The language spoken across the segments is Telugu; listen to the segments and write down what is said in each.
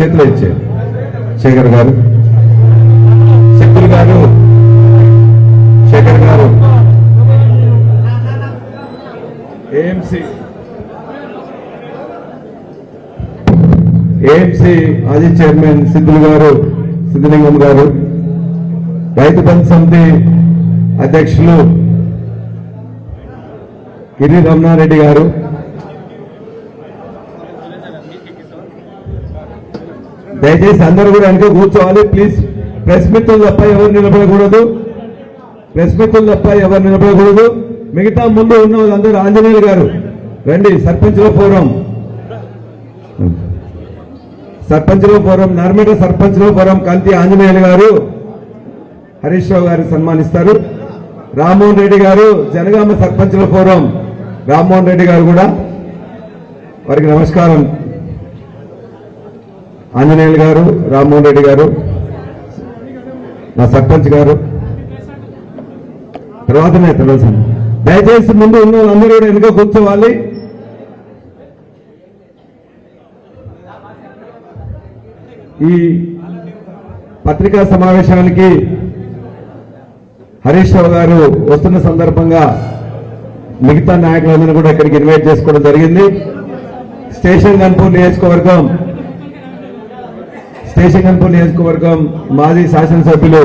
చేతులు ఇచ్చారు శేఖర్ గారు, శక్తులు గారు, శేఖర్ గారు, ఏఎంసీ మాజీ చైర్మన్ సిద్ధులు గారు, సిద్ధలింగం గారు, రైతు బంధు సమితి అధ్యక్షులు గిరి రమణారెడ్డి గారు, దయచేసి అందరూ కూడా వెనక కూర్చోవాలి ప్లీజ్. ప్రెస్ మిత్రులు తప్ప ఎవరు నిలబడకూడదు, ప్రెస్ మిత్రులు తప్ప ఎవరు నిలబడకూడదు. మిగతా ముందు ఉన్న వాళ్ళందరూ ఆంజనేయులు గారు రండి. సర్పంచుల ఫోరం నర్మేట సర్పంచుల ఫోరం కంతి ఆంజనేయులు గారు హరీష్ రావు గారు సన్మానిస్తారు. రామ్మోహన్ రెడ్డి గారు జనగామ సర్పంచుల ఫోరం రామ్మోహన్ రెడ్డి గారు కూడా వారికి నమస్కారం. ఆంజనేయులు గారు, రామ్మోహన్ రెడ్డి గారు, మా సర్పంచ్ గారు తర్వాతనే తెలుసు. దయచేసి ముందు ఉన్న వాళ్ళందరూ కూడా వెనుక కూర్చోవాలి. ఈ పత్రికా సమావేశానికి హరీష్ రావు గారు వస్తున్న సందర్భంగా మిగతా నాయకులందరూ కూడా ఇక్కడికి ఇన్వైట్ చేసుకోవడం జరిగింది. స్టేషన్ గన్పూర్ నియోజకవర్గం మాజీ శాసనసభ్యులు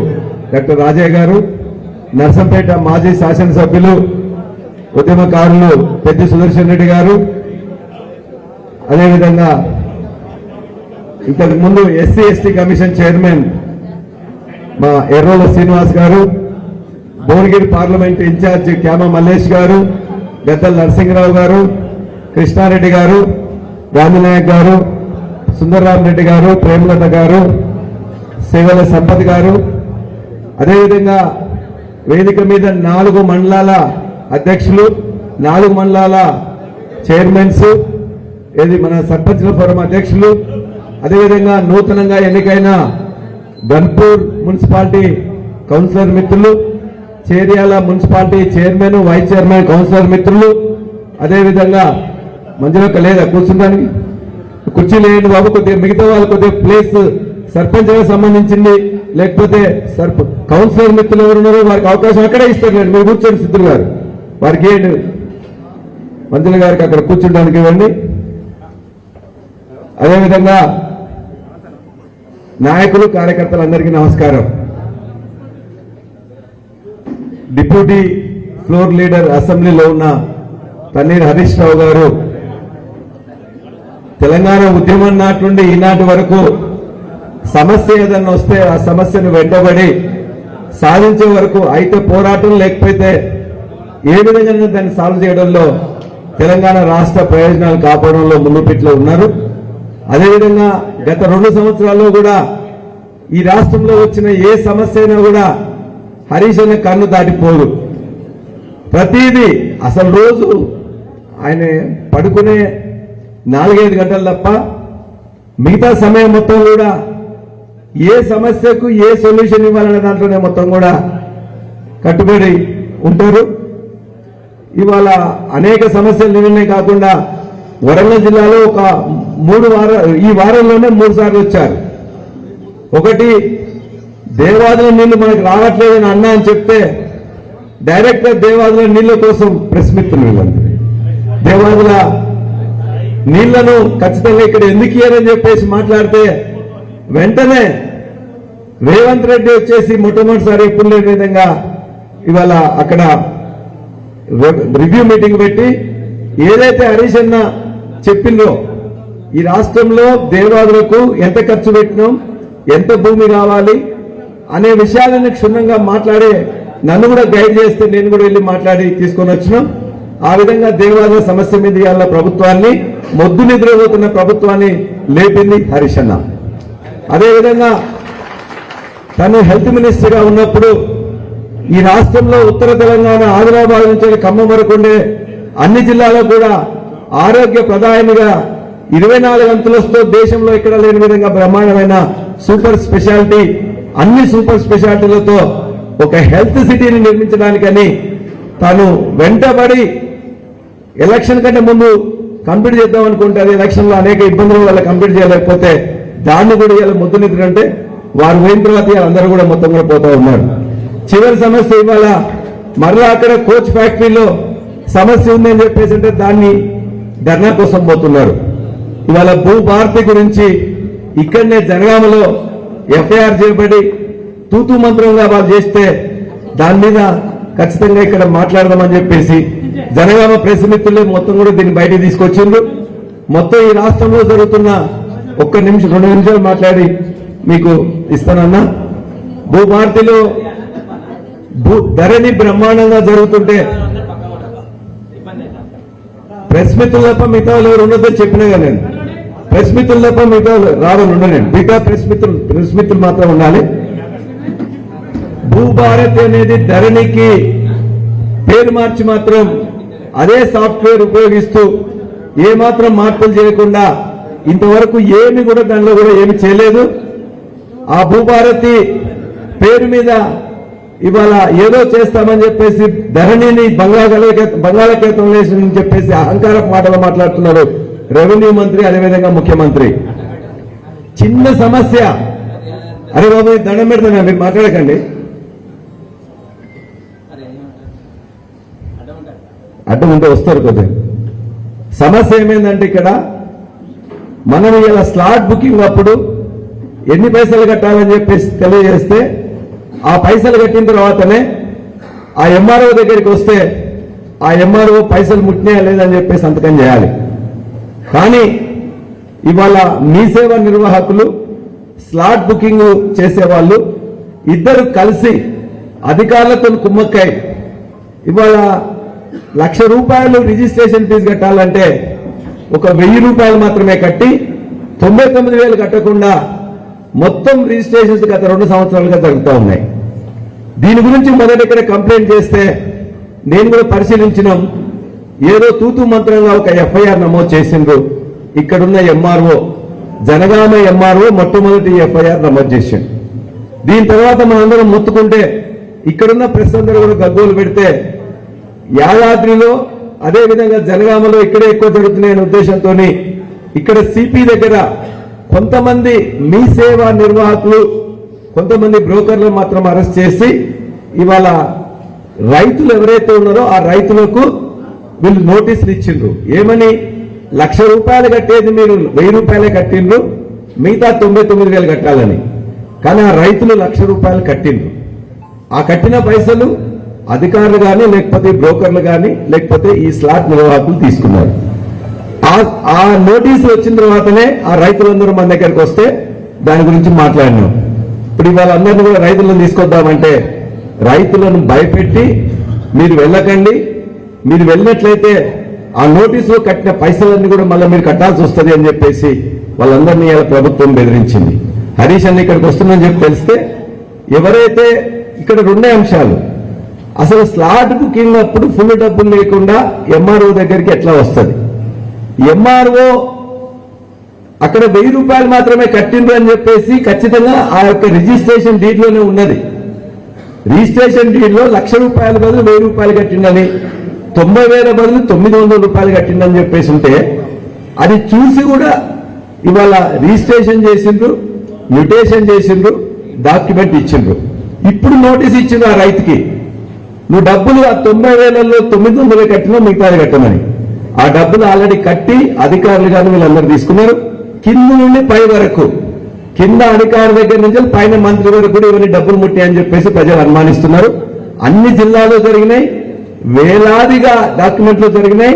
డాక్టర్ రాజయ్య గారు, నర్సంపేట మాజీ శాసనసభ్యులు ఉద్యమకారులు పెద్ది సుదర్శన్ రెడ్డి గారు, అదేవిధంగా ఇంతకు ముందు ఎస్సీ ఎస్టీ కమిషన్ చైర్మన్ మా ఎర్రోల శ్రీనివాస్ గారు, భువనగిరి పార్లమెంట్ ఇన్ఛార్జి క్యామ మల్లేష్ గారు, గద్దల నరసింహరావు గారు, కృష్ణారెడ్డి గారు, గాంధీనాయక్ గారు, సుందరరామరెడ్డి గారు, ప్రేమలత గారు, సేవల సంపత్ గారు, అదేవిధంగా వేదిక మీద 4 మండలాల అధ్యక్షులు, 4 మండలాల చైర్మన్స్, ఏది మన సర్పంచుల ఫోరం అధ్యక్షులు, అదేవిధంగా నూతనంగా ఎన్నికైన గన్పూర్ మున్సిపాలిటీ కౌన్సిలర్ మిత్రులు, Cheriyal municipality chairman, vice chairman, councillor మిత్రులు, అదేవిధంగా మంజులక్క లేదా కూర్చుంటానికి కుర్చీ లేని బాబు, కొద్దిగా మిగతా వాళ్ళు కొద్దిగా ప్లేస్ సర్పంచ్గా సంబంధించింది లేకపోతే కౌన్సిలర్ మిత్రులు ఎవరున్నారో వారికి అవకాశం అక్కడే ఇస్తారు. మీరు కూర్చోండి సిద్ధులు గారు, వారికి ఏంటి మంజుల గారికి అక్కడ కూర్చోడానికి ఇవ్వండి. అదేవిధంగా నాయకులు కార్యకర్తలందరికీ నమస్కారం. డిప్యూటీ ఫ్లోర్ లీడర్ అసెంబ్లీలో ఉన్న తన్నీర్ హరీష్ రావు గారు తెలంగాణ ఉద్యమం నాటి నుండి ఈనాటి వరకు సమస్య ఏదన్నా వస్తే ఆ సమస్యను వెంటబడి సాధించే వరకు అయితే పోరాటం లేకపోతే ఏ విధంగా దాన్ని సాల్వ్ చేయడంలో తెలంగాణ రాష్ట్ర ప్రయోజనాలు కాపాడంలో ముందుపిట్లో ఉన్నారు. అదేవిధంగా గత 2 సంవత్సరాల్లో కూడా ఈ రాష్ట్రంలో వచ్చిన ఏ సమస్య అయినా కూడా హరీష్ అనే కన్ను దాటిపోదు. ప్రతిదీ అసలు రోజు ఆయన పడుకునే 4-5 గంటలు తప్ప మిగతా సమయం మొత్తం కూడా ఏ సమస్యకు ఏ సొల్యూషన్ ఇవ్వాలనే దాంట్లోనే మొత్తం కూడా కట్టుబడి ఉంటారు. ఇవాళ అనేక సమస్యలు నిన్ననే కాకుండా వరంగల్ జిల్లాలో ఒక ఈ వారంలోనే 3 సార్లు వచ్చారు. ఒకటి దేవాదుల నీళ్లు మనకు రావట్లేదని అన్నా అని చెప్తే డైరెక్ట్ దేవాదుల నీళ్ల కోసం ప్రెస్ మిత్రులు దేవాదుల నీళ్లను ఖచ్చితంగా ఇక్కడ ఎందుకు ఇయ్యారని చెప్పేసి మాట్లాడితే వెంటనే రేవంత్ రెడ్డి వచ్చేసి మొట్టమొదటిసారి ఎప్పుడు లేని విధంగా ఇవాళ అక్కడ రివ్యూ మీటింగ్ పెట్టి ఏదైతే హరీష్ అన్న చెప్పిందో ఈ రాష్ట్రంలో దేవాదులకు ఎంత ఖర్చు పెట్టినాం, ఎంత భూమి కావాలి అనే విషయాలను క్షుణ్ణంగా మాట్లాడి నన్ను కూడా గైడ్ చేస్తే నేను కూడా వెళ్ళి మాట్లాడి తీసుకొని వచ్చినాం. ఆ విధంగా దేవాదుల సమస్య మీద ఇవాళ ప్రభుత్వాన్ని మొద్దు నిద్రపోతున్న ప్రభుత్వాన్ని లేపింది హరీష్ అన్న. అదేవిధంగా తను హెల్త్ మినిస్టర్గా ఉన్నప్పుడు ఈ రాష్ట్రంలో ఉత్తర తెలంగాణ ఆదిలాబాద్ నుంచి ఖమ్మం వరకు ఉండే అన్ని జిల్లాలో కూడా ఆరోగ్య ప్రదాయనిగా 24 అంతులతో దేశంలో ఎక్కడ లేని విధంగా బ్రహ్మాండమైన సూపర్ స్పెషాలిటీ, అన్ని సూపర్ స్పెషాలిటీలతో ఒక హెల్త్ సిటీని నిర్మించడానికని తాను వెంటబడి ఎలక్షన్ కంటే ముందు కంప్లీట్ చేద్దాం అనుకుంటే అది ఎలక్షన్ లో అనేక ఇబ్బందుల వల్ల కంప్లీట్ చేయలేకపోతే దాన్ని కూడా ఇలా ముద్దు నిద్ర అంటే వారు పోయిన తర్వాత అందరూ కూడా మొత్తం కూడా పోతా ఉన్నారు. చివరి సమస్య ఇవాళ మరలా అక్కడ కోచ్ ఫ్యాక్టరీలో సమస్య ఉందని చెప్పేసి అంటే దాన్ని ధర్నా కోసం పోతున్నారు. ఇవాళ భూభారతి గురించి ఇక్కడనే జనగామలో ఎఫ్ఐఆర్ చేయబడి తూతూ మంత్రంగా వాళ్ళు చేస్తే దాని మీద ఖచ్చితంగా ఇక్కడ మాట్లాడదామని చెప్పేసి జనగామ ప్రెస్ మిత్రులే మొత్తం కూడా దీన్ని బయటికి తీసుకొచ్చిండ్రు. మొత్తం ఈ రాష్ట్రంలో జరుగుతున్న 1 నిమిషం 2 నిమిషాలు మాట్లాడి మీకు ఇస్తానన్నా. భూభారతిలో ధరణి బ్రహ్మాండంగా జరుగుతుంటే ప్రెస్ మిత్రులు తప్ప మిగతా వాళ్ళు ఎవరు ఉండదో చెప్పినా కదా నేను. ప్రెస్ మిత్రులు తప్ప మిగతా రావాలని ఉండను. మిగతా ప్రెస్ మిత్రులు మాత్రం ఉండాలి. భూభారతి అనేది ధరణికి పేరు మార్చి మాత్రం అదే సాఫ్ట్వేర్ ఉపయోగిస్తూ ఏ మాత్రం మార్పులు చేయకుండా ఇంతవరకు ఏమి కూడా దానిలో కూడా ఏమి చేయలేదు. ఆ భూభారతి పేరు మీద ఇవాళ ఏదో చేస్తామని చెప్పేసి ధరణిని బంగాళాఖాతం వేసి చెప్పేసి అహంకారపు మాటలు మాట్లాడుతున్నారు రెవెన్యూ మంత్రి, అదేవిధంగా ముఖ్యమంత్రి. చిన్న సమస్య, అరే బాబు దండం పెడుతున్నా మీరు మాట్లాడకండి. అడ్డం ఉంటే వస్తారు కొద్దిగా. సమస్య ఏమైందంటే ఇక్కడ మనం ఇలా స్లాట్ బుకింగ్ అప్పుడు ఎన్ని పైసలు కట్టాలని చెప్పేసి తెలియజేస్తే ఆ పైసలు కట్టిన తర్వాతనే ఆ ఎంఆర్ఓ దగ్గరికి వస్తే ఆ ఎంఆర్ఓ పైసలు ముట్టినాయా లేదని చెప్పేసి సంతకం చేయాలి. కానీ ఇవాళ మీ సేవ నిర్వాహకులు స్లాట్ బుకింగ్ చేసేవాళ్ళు ఇద్దరు కలిసి అధికారులతో కుమ్మక్కై ఇవాళ ₹1,00,000 రిజిస్ట్రేషన్ ఫీజు కట్టాలంటే ఒక ₹1,000 మాత్రమే కట్టి 99,000 కట్టకుండా మొత్తం రిజిస్ట్రేషన్స్ గత 2 సంవత్సరాలుగా జరుగుతూ ఉన్నాయి. దీని గురించి మొదట ఇక్కడ కంప్లైంట్ చేస్తే నేను కూడా పరిశీలించినాం. ఏదో తూతూ మంత్రంగా ఒక ఎఫ్ఐఆర్ నమోదు చేసిండ్రు. ఇక్కడున్న ఎంఆర్ఓ, జనగామ ఎంఆర్ఓ మొట్టమొదటి ఎఫ్ఐఆర్ నమోదు చేసిండు. దీని తర్వాత మనందరం మొత్తుకుంటే ఇక్కడున్న ప్రెస్ అందరూ కూడా గగ్గోలు పెడితే యాదాద్రిలో అదేవిధంగా జనగామలో ఇక్కడే ఎక్కువ జరుగుతున్నాయనే ఉద్దేశంతో ఇక్కడ సిపి దగ్గర కొంతమంది మీ సేవా నిర్వాహకులు, కొంతమంది బ్రోకర్లు మాత్రం అరెస్ట్ చేసి ఇవాళ రైతులు ఎవరైతే ఉన్నారో ఆ రైతులకు వీళ్ళు నోటీసులు ఇచ్చిండ్రు. ఏమని ₹1,00,000 కట్టేది మీరు ₹1,000 కట్టిండ్రు, మిగతా 99,000 కట్టాలని. కానీ ఆ రైతులు ₹1,00,000 కట్టిండ్రు. ఆ కట్టిన పైసలు అధికారులు కానీ లేకపోతే బ్రోకర్లు కానీ లేకపోతే ఈ స్లాట్ నిర్వాహకులు తీసుకున్నారు. ఆ నోటీసులు వచ్చిన తర్వాతనే ఆ రైతులందరూ మన దగ్గరికి వస్తే దాని గురించి మాట్లాడినాం. ఇప్పుడు ఇవాళ అందరినీ కూడా రైతులను తీసుకొద్దామంటే రైతులను భయపెట్టి మీరు వెళ్ళకండి, మీరు వెళ్ళినట్లయితే ఆ నోటీసులో కట్టిన పైసలన్నీ కూడా మళ్ళీ మీరు కట్టాల్సి వస్తుంది అని చెప్పేసి వాళ్ళందరినీ ఇలా ప్రభుత్వం బెదిరించింది. హరీష్ అన్న ఇక్కడికి వస్తుందని చెప్పి తెలిస్తే ఎవరైతే ఇక్కడ 2 అంశాలు, అసలు స్లాట్ బుకింగ్ అప్పుడు ఫుల్ డబ్బులు లేకుండా ఎంఆర్ఓ దగ్గరికి ఎట్లా వస్తుంది? ఎంఆర్ఓ అక్కడ ₹1,000 మాత్రమే కట్టిండ్రు అని చెప్పేసి ఖచ్చితంగా ఆ యొక్క రిజిస్ట్రేషన్ డీడ్లోనే ఉన్నది. రిజిస్ట్రేషన్ డీడ్లో ₹1,00,000 బదులు ₹1,000 కట్టిండని, 90,000 బదులు ₹900 కట్టిండని చెప్పేసి ఉంటే అది చూసి కూడా ఇవాళ రిజిస్ట్రేషన్ చేసిండ్రు, మ్యూటేషన్ చేసిండ్రు, డాక్యుమెంట్ ఇచ్చిండ్రు. ఇప్పుడు నోటీస్ ఇచ్చిండ్రు ఆ రైతుకి, నువ్వు డబ్బులు ఆ 90,000లో 900 కట్టినా మిగతాది కట్టమని. ఆ డబ్బులు ఆల్రెడీ కట్టి అధికారులు కానీ వీళ్ళందరూ తీసుకున్నారు. కింద నుండి పై వరకు, కింద అధికారుల దగ్గర నుంచి పైన మంత్రి వరకు కూడా ఇవన్నీ డబ్బులు ముట్టాయని చెప్పేసి ప్రజలు అనుమానిస్తున్నారు. అన్ని జిల్లాల్లో జరిగినాయి, వేలాదిగా డాక్యుమెంట్లు జరిగినాయి,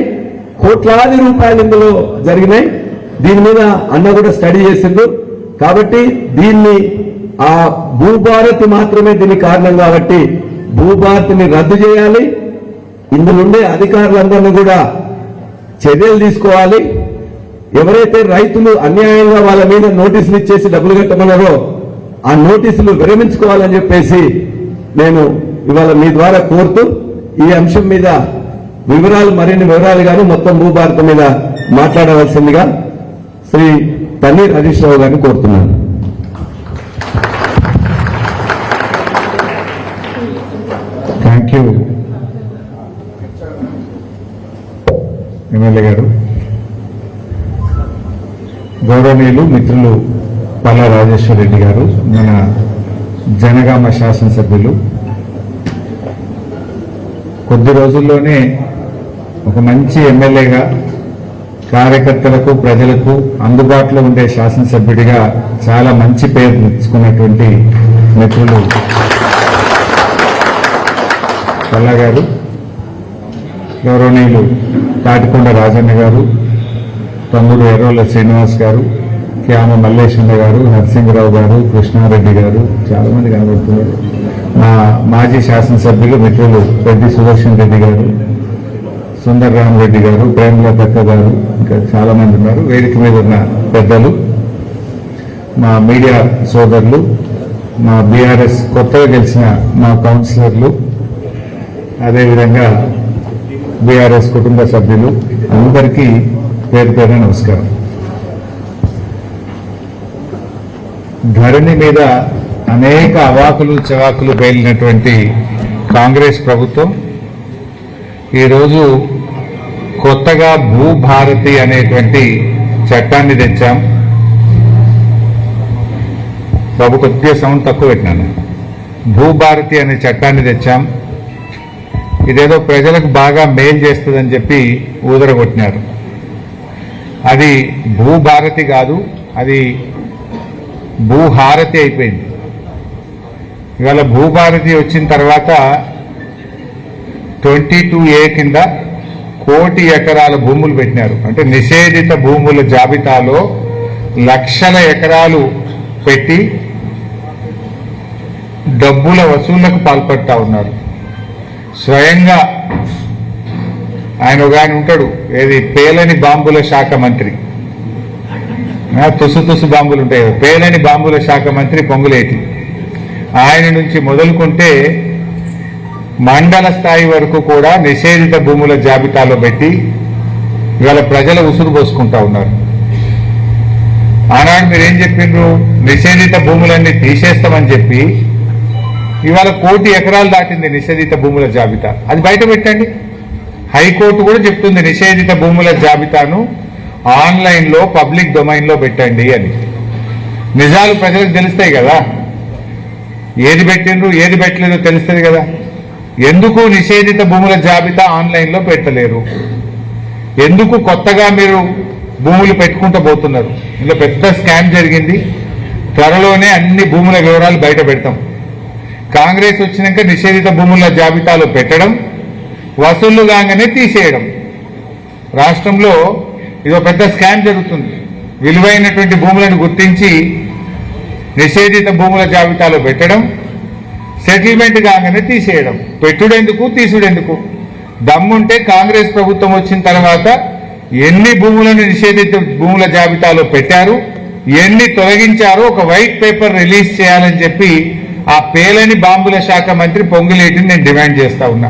కోట్లాది రూపాయలు ఇందులో జరిగినాయి. దీని మీద అన్న కూడా స్టడీ చేసిండు. కాబట్టి దీన్ని ఆ భూభారతి మాత్రమే దీనికి కారణం కాబట్టి భూభారతిని రద్దు చేయాలి. ఇందులోండే అధికారులందరినీ కూడా చర్యలు తీసుకోవాలి. ఎవరైతే రైతులు అన్యాయంగా వాళ్ళ మీద నోటీసులు ఇచ్చేసి డబ్బులు కట్టమన్నారో ఆ నోటీసులు విరమించుకోవాలని చెప్పేసి నేను ఇవాళ మీ ద్వారా కోరుతూ ఈ అంశం మీద మరిన్ని వివరాలు కానీ మొత్తం భూభారతి మీద మాట్లాడవలసిందిగా శ్రీ తన్నీర్ హరీష్ రావు గారిని కోరుతున్నాను. థ్యాంక్ యూ ఎమ్మెల్యే గారు. గౌరవనీయులు మిత్రులు పల్లా రాజేశ్వర రెడ్డి గారు, మన జనగామ శాసనసభ్యులు, కొద్ది రోజుల్లోనే ఒక మంచి ఎమ్మెల్యేగా కార్యకర్తలకు ప్రజలకు అందుబాటులో ఉండే శాసనసభ్యుడిగా చాలా మంచి పేరు తెచ్చుకున్నటువంటి మిత్రులు పల్లా గారు, గౌరవనీయులు తాటికొండ రాజన్న గారు, తమ్ముడు ఎర్రోల శ్రీనివాస్ గారు, క్యామ మల్లేశ్వర గారు, నరసింహరావు గారు, కృష్ణారెడ్డి గారు, చాలా మంది కనబడుతున్నారు. మా మాజీ శాసనసభ్యులు మిత్రులు పెద్ది సుదర్శన్ రెడ్డి గారు, సుందర్ రామరెడ్డి గారు, ప్రేమలతక్క గారు, ఇంకా చాలా మంది ఉన్నారు. వేదిక మీద ఉన్న పెద్దలు, మా మీడియా సోదరులు, మా బీఆర్ఎస్ కొత్తగా గెలిచిన మా కౌన్సిలర్లు, అదేవిధంగా బీఆర్ఎస్ కుటుంబ సభ్యులు అందరికీ పేరు పేరున నమస్కారం. ధరణి మీద అనేక అవాకులు చవాకులు పేలినటువంటి కాంగ్రెస్ ప్రభుత్వం ఈరోజు కొత్తగా భూభారతి అనేటువంటి చట్టాన్ని తెచ్చాం. బాబు కొద్దిగా సౌండ్ తక్కువ పెట్టినాను. భూభారతి అనే చట్టాన్ని తెచ్చాం. ఇదేదో ప్రజలకు బాగా మేలు చేస్తుందని చెప్పి ఊదరగొట్టినారు. అది భూభారతి కాదు, అది భూహారతి అయిపోయింది. ఇవాళ భూభారతి వచ్చిన తర్వాత 22A కింద 1 కోటి ఎకరాల భూములు పెట్టినారు. అంటే నిషేధిత భూముల జాబితాలో లక్షల ఎకరాలు పెట్టి డబ్బుల వసూళ్లకు పాల్పడతా ఉన్నారు. స్వయంగా ఆయన ఒక ఆయన ఉంటాడు, ఏది పేలని బాంబుల శాఖ మంత్రి, తుసు బాంబులు ఉంటాయి, పేలని బాంబుల శాఖ మంత్రి పొంగులేటి, ఆయన నుంచి మొదలుకుంటే మండల స్థాయి వరకు కూడా నిషేధిత భూముల జాబితాలో పెట్టి ఇవాళ ప్రజల ఉసురు పోసుకుంటా ఉన్నారు. ఆనాడు మీరేం చెప్పిండ్రు? నిషేధిత భూములన్నీ తీసేస్తామని చెప్పి ఇవాళ 1 కోటి ఎకరాలు దాటింది నిషేధిత భూముల జాబితా. అది బయట పెట్టండి. హైకోర్టు కూడా చెప్తుంది నిషేధిత భూముల జాబితాను ఆన్లైన్లో పబ్లిక్ డొమైన్లో పెట్టండి అని. నిజాలు ప్రజలకు తెలుస్తాయి కదా, ఏది పెట్టిండ్రు ఏది పెట్టలేదో తెలుస్తుంది కదా. ఎందుకు నిషేధిత భూముల జాబితా ఆన్లైన్లో పెట్టలేరు? ఎందుకు కొత్తగా మీరు భూములు పెట్టుకుంటూ పోతున్నారు? ఇందులో పెద్ద స్కామ్ జరిగింది. త్వరలోనే అన్ని భూముల వివరాలు బయట పెడతాం. కాంగ్రెస్ వచ్చినాక నిషేధిత భూముల జాబితాలో పెట్టడం, వసూళ్లు కాగానే తీసేయడం. రాష్ట్రంలో ఇదో పెద్ద స్కామ్ జరుగుతుంది. విలువైనటువంటి భూములను గుర్తించి నిషేధిత భూముల జాబితాలో పెట్టడం, సెటిల్మెంట్ కాగానే తీసేయడం. పెట్టుడెందుకు, తీసుడెందుకు? దమ్ముంటే కాంగ్రెస్ ప్రభుత్వం వచ్చిన తర్వాత ఎన్ని భూములను నిషేధిత భూముల జాబితాలో పెట్టారు, ఎన్ని తొలగించారో ఒక వైట్ పేపర్ రిలీజ్ చేయాలని చెప్పి ఆ పేలని బాంబుల శాఖ మంత్రి పొంగులేటిని నేను డిమాండ్ చేస్తా ఉన్నా.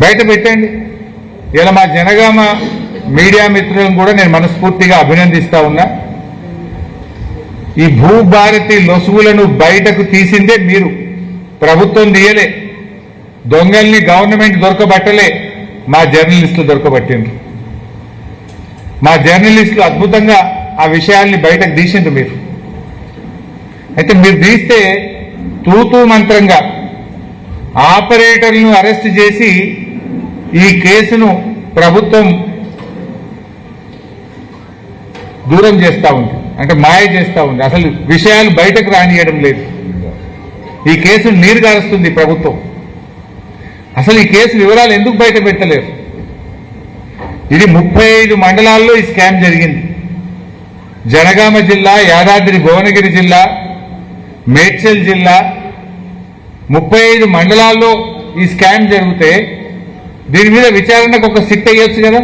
బయట పెట్టండి. ఇలా మా జనగామ మీడియా మిత్రులను కూడా నేను మనస్ఫూర్తిగా అభినందిస్తా ఉన్నా. ఈ భూభారతి లొసుగులను బయటకు తీసిందే మీరు, ప్రభుత్వం తీయలే. దొంగల్ని గవర్నమెంట్ దొరకబట్టలే, మా జర్నలిస్టులు దొరకబట్టిండ్రు. మా జర్నలిస్టులు అద్భుతంగా ఆ విషయాల్ని బయటకు తీసిండ్రు మీరు. అయితే మీరు తీస్తే తూతూ మంత్రంగా ఆపరేటర్లను అరెస్ట్ చేసి ఈ కేసును ప్రభుత్వం దూరం చేస్తూ ఉంది, అంటే మాయ చేస్తూ ఉంది. అసలు విషయాలు బయటకు రానియడం లేదు. ఈ కేసును నీరు గారుస్తుంది ప్రభుత్వం. అసలు ఈ కేసు వివరాలు ఎందుకు బయట పెట్టలేరు? ఇది 35 మండలాల్లో ఈ స్కామ్ జరిగింది. జనగామ జిల్లా, యాదాద్రి భువనగిరి జిల్లా, మేడ్చల్ జిల్లా 35 మండలాల్లో ఈ స్కామ్ జరిగితే దీని మీద విచారణకు ఒక సిట్ వేయొచ్చు కదా.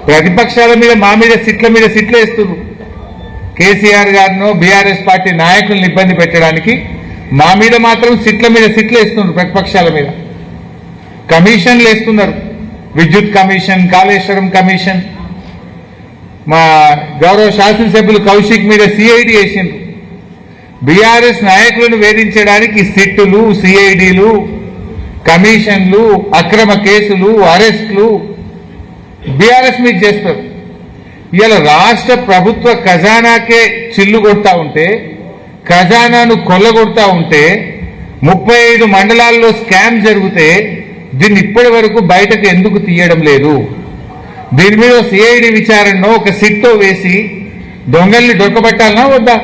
ప్రతిపక్షాల మీద మా మీద సిట్ల వేస్తున్నారు. కేసీఆర్ గారినో బీఆర్ఎస్ పార్టీ నాయకులను ఇబ్బంది పెట్టడానికి మా మీద మాత్రం సిట్ల వేస్తున్నారు. ప్రతిపక్షాల మీద కమిషన్లు వేస్తున్నారు. విద్యుత్ కమిషన్, కాళేశ్వరం కమిషన్, మా గౌరవ శాసనసభ్యులు కౌశిక్ మీద సిఐడి వేసిండ్రు. బీఆర్ఎస్ నాయకులను వేధించడానికి సిట్టులు, సిఐడిలు, కమిషన్లు, అక్రమ కేసులు, అరెస్టులు బీఆర్ఎస్ మీద చేస్తారు. ఇవాళ రాష్ట్ర ప్రభుత్వ ఖజానాకే చిల్లు కొడతా ఉంటే, ఖజానాను కొల్లగొడతా ఉంటే, 35 మండలాల్లో స్కామ్ జరిగితే దీన్ని ఇప్పటి వరకు బయటకు ఎందుకు తీయడం లేదు? దీని మీద సిఐడి విచారణలో ఒక సిట్టో వేసి దొంగల్ని దొరకబట్టాలనా వద్దా?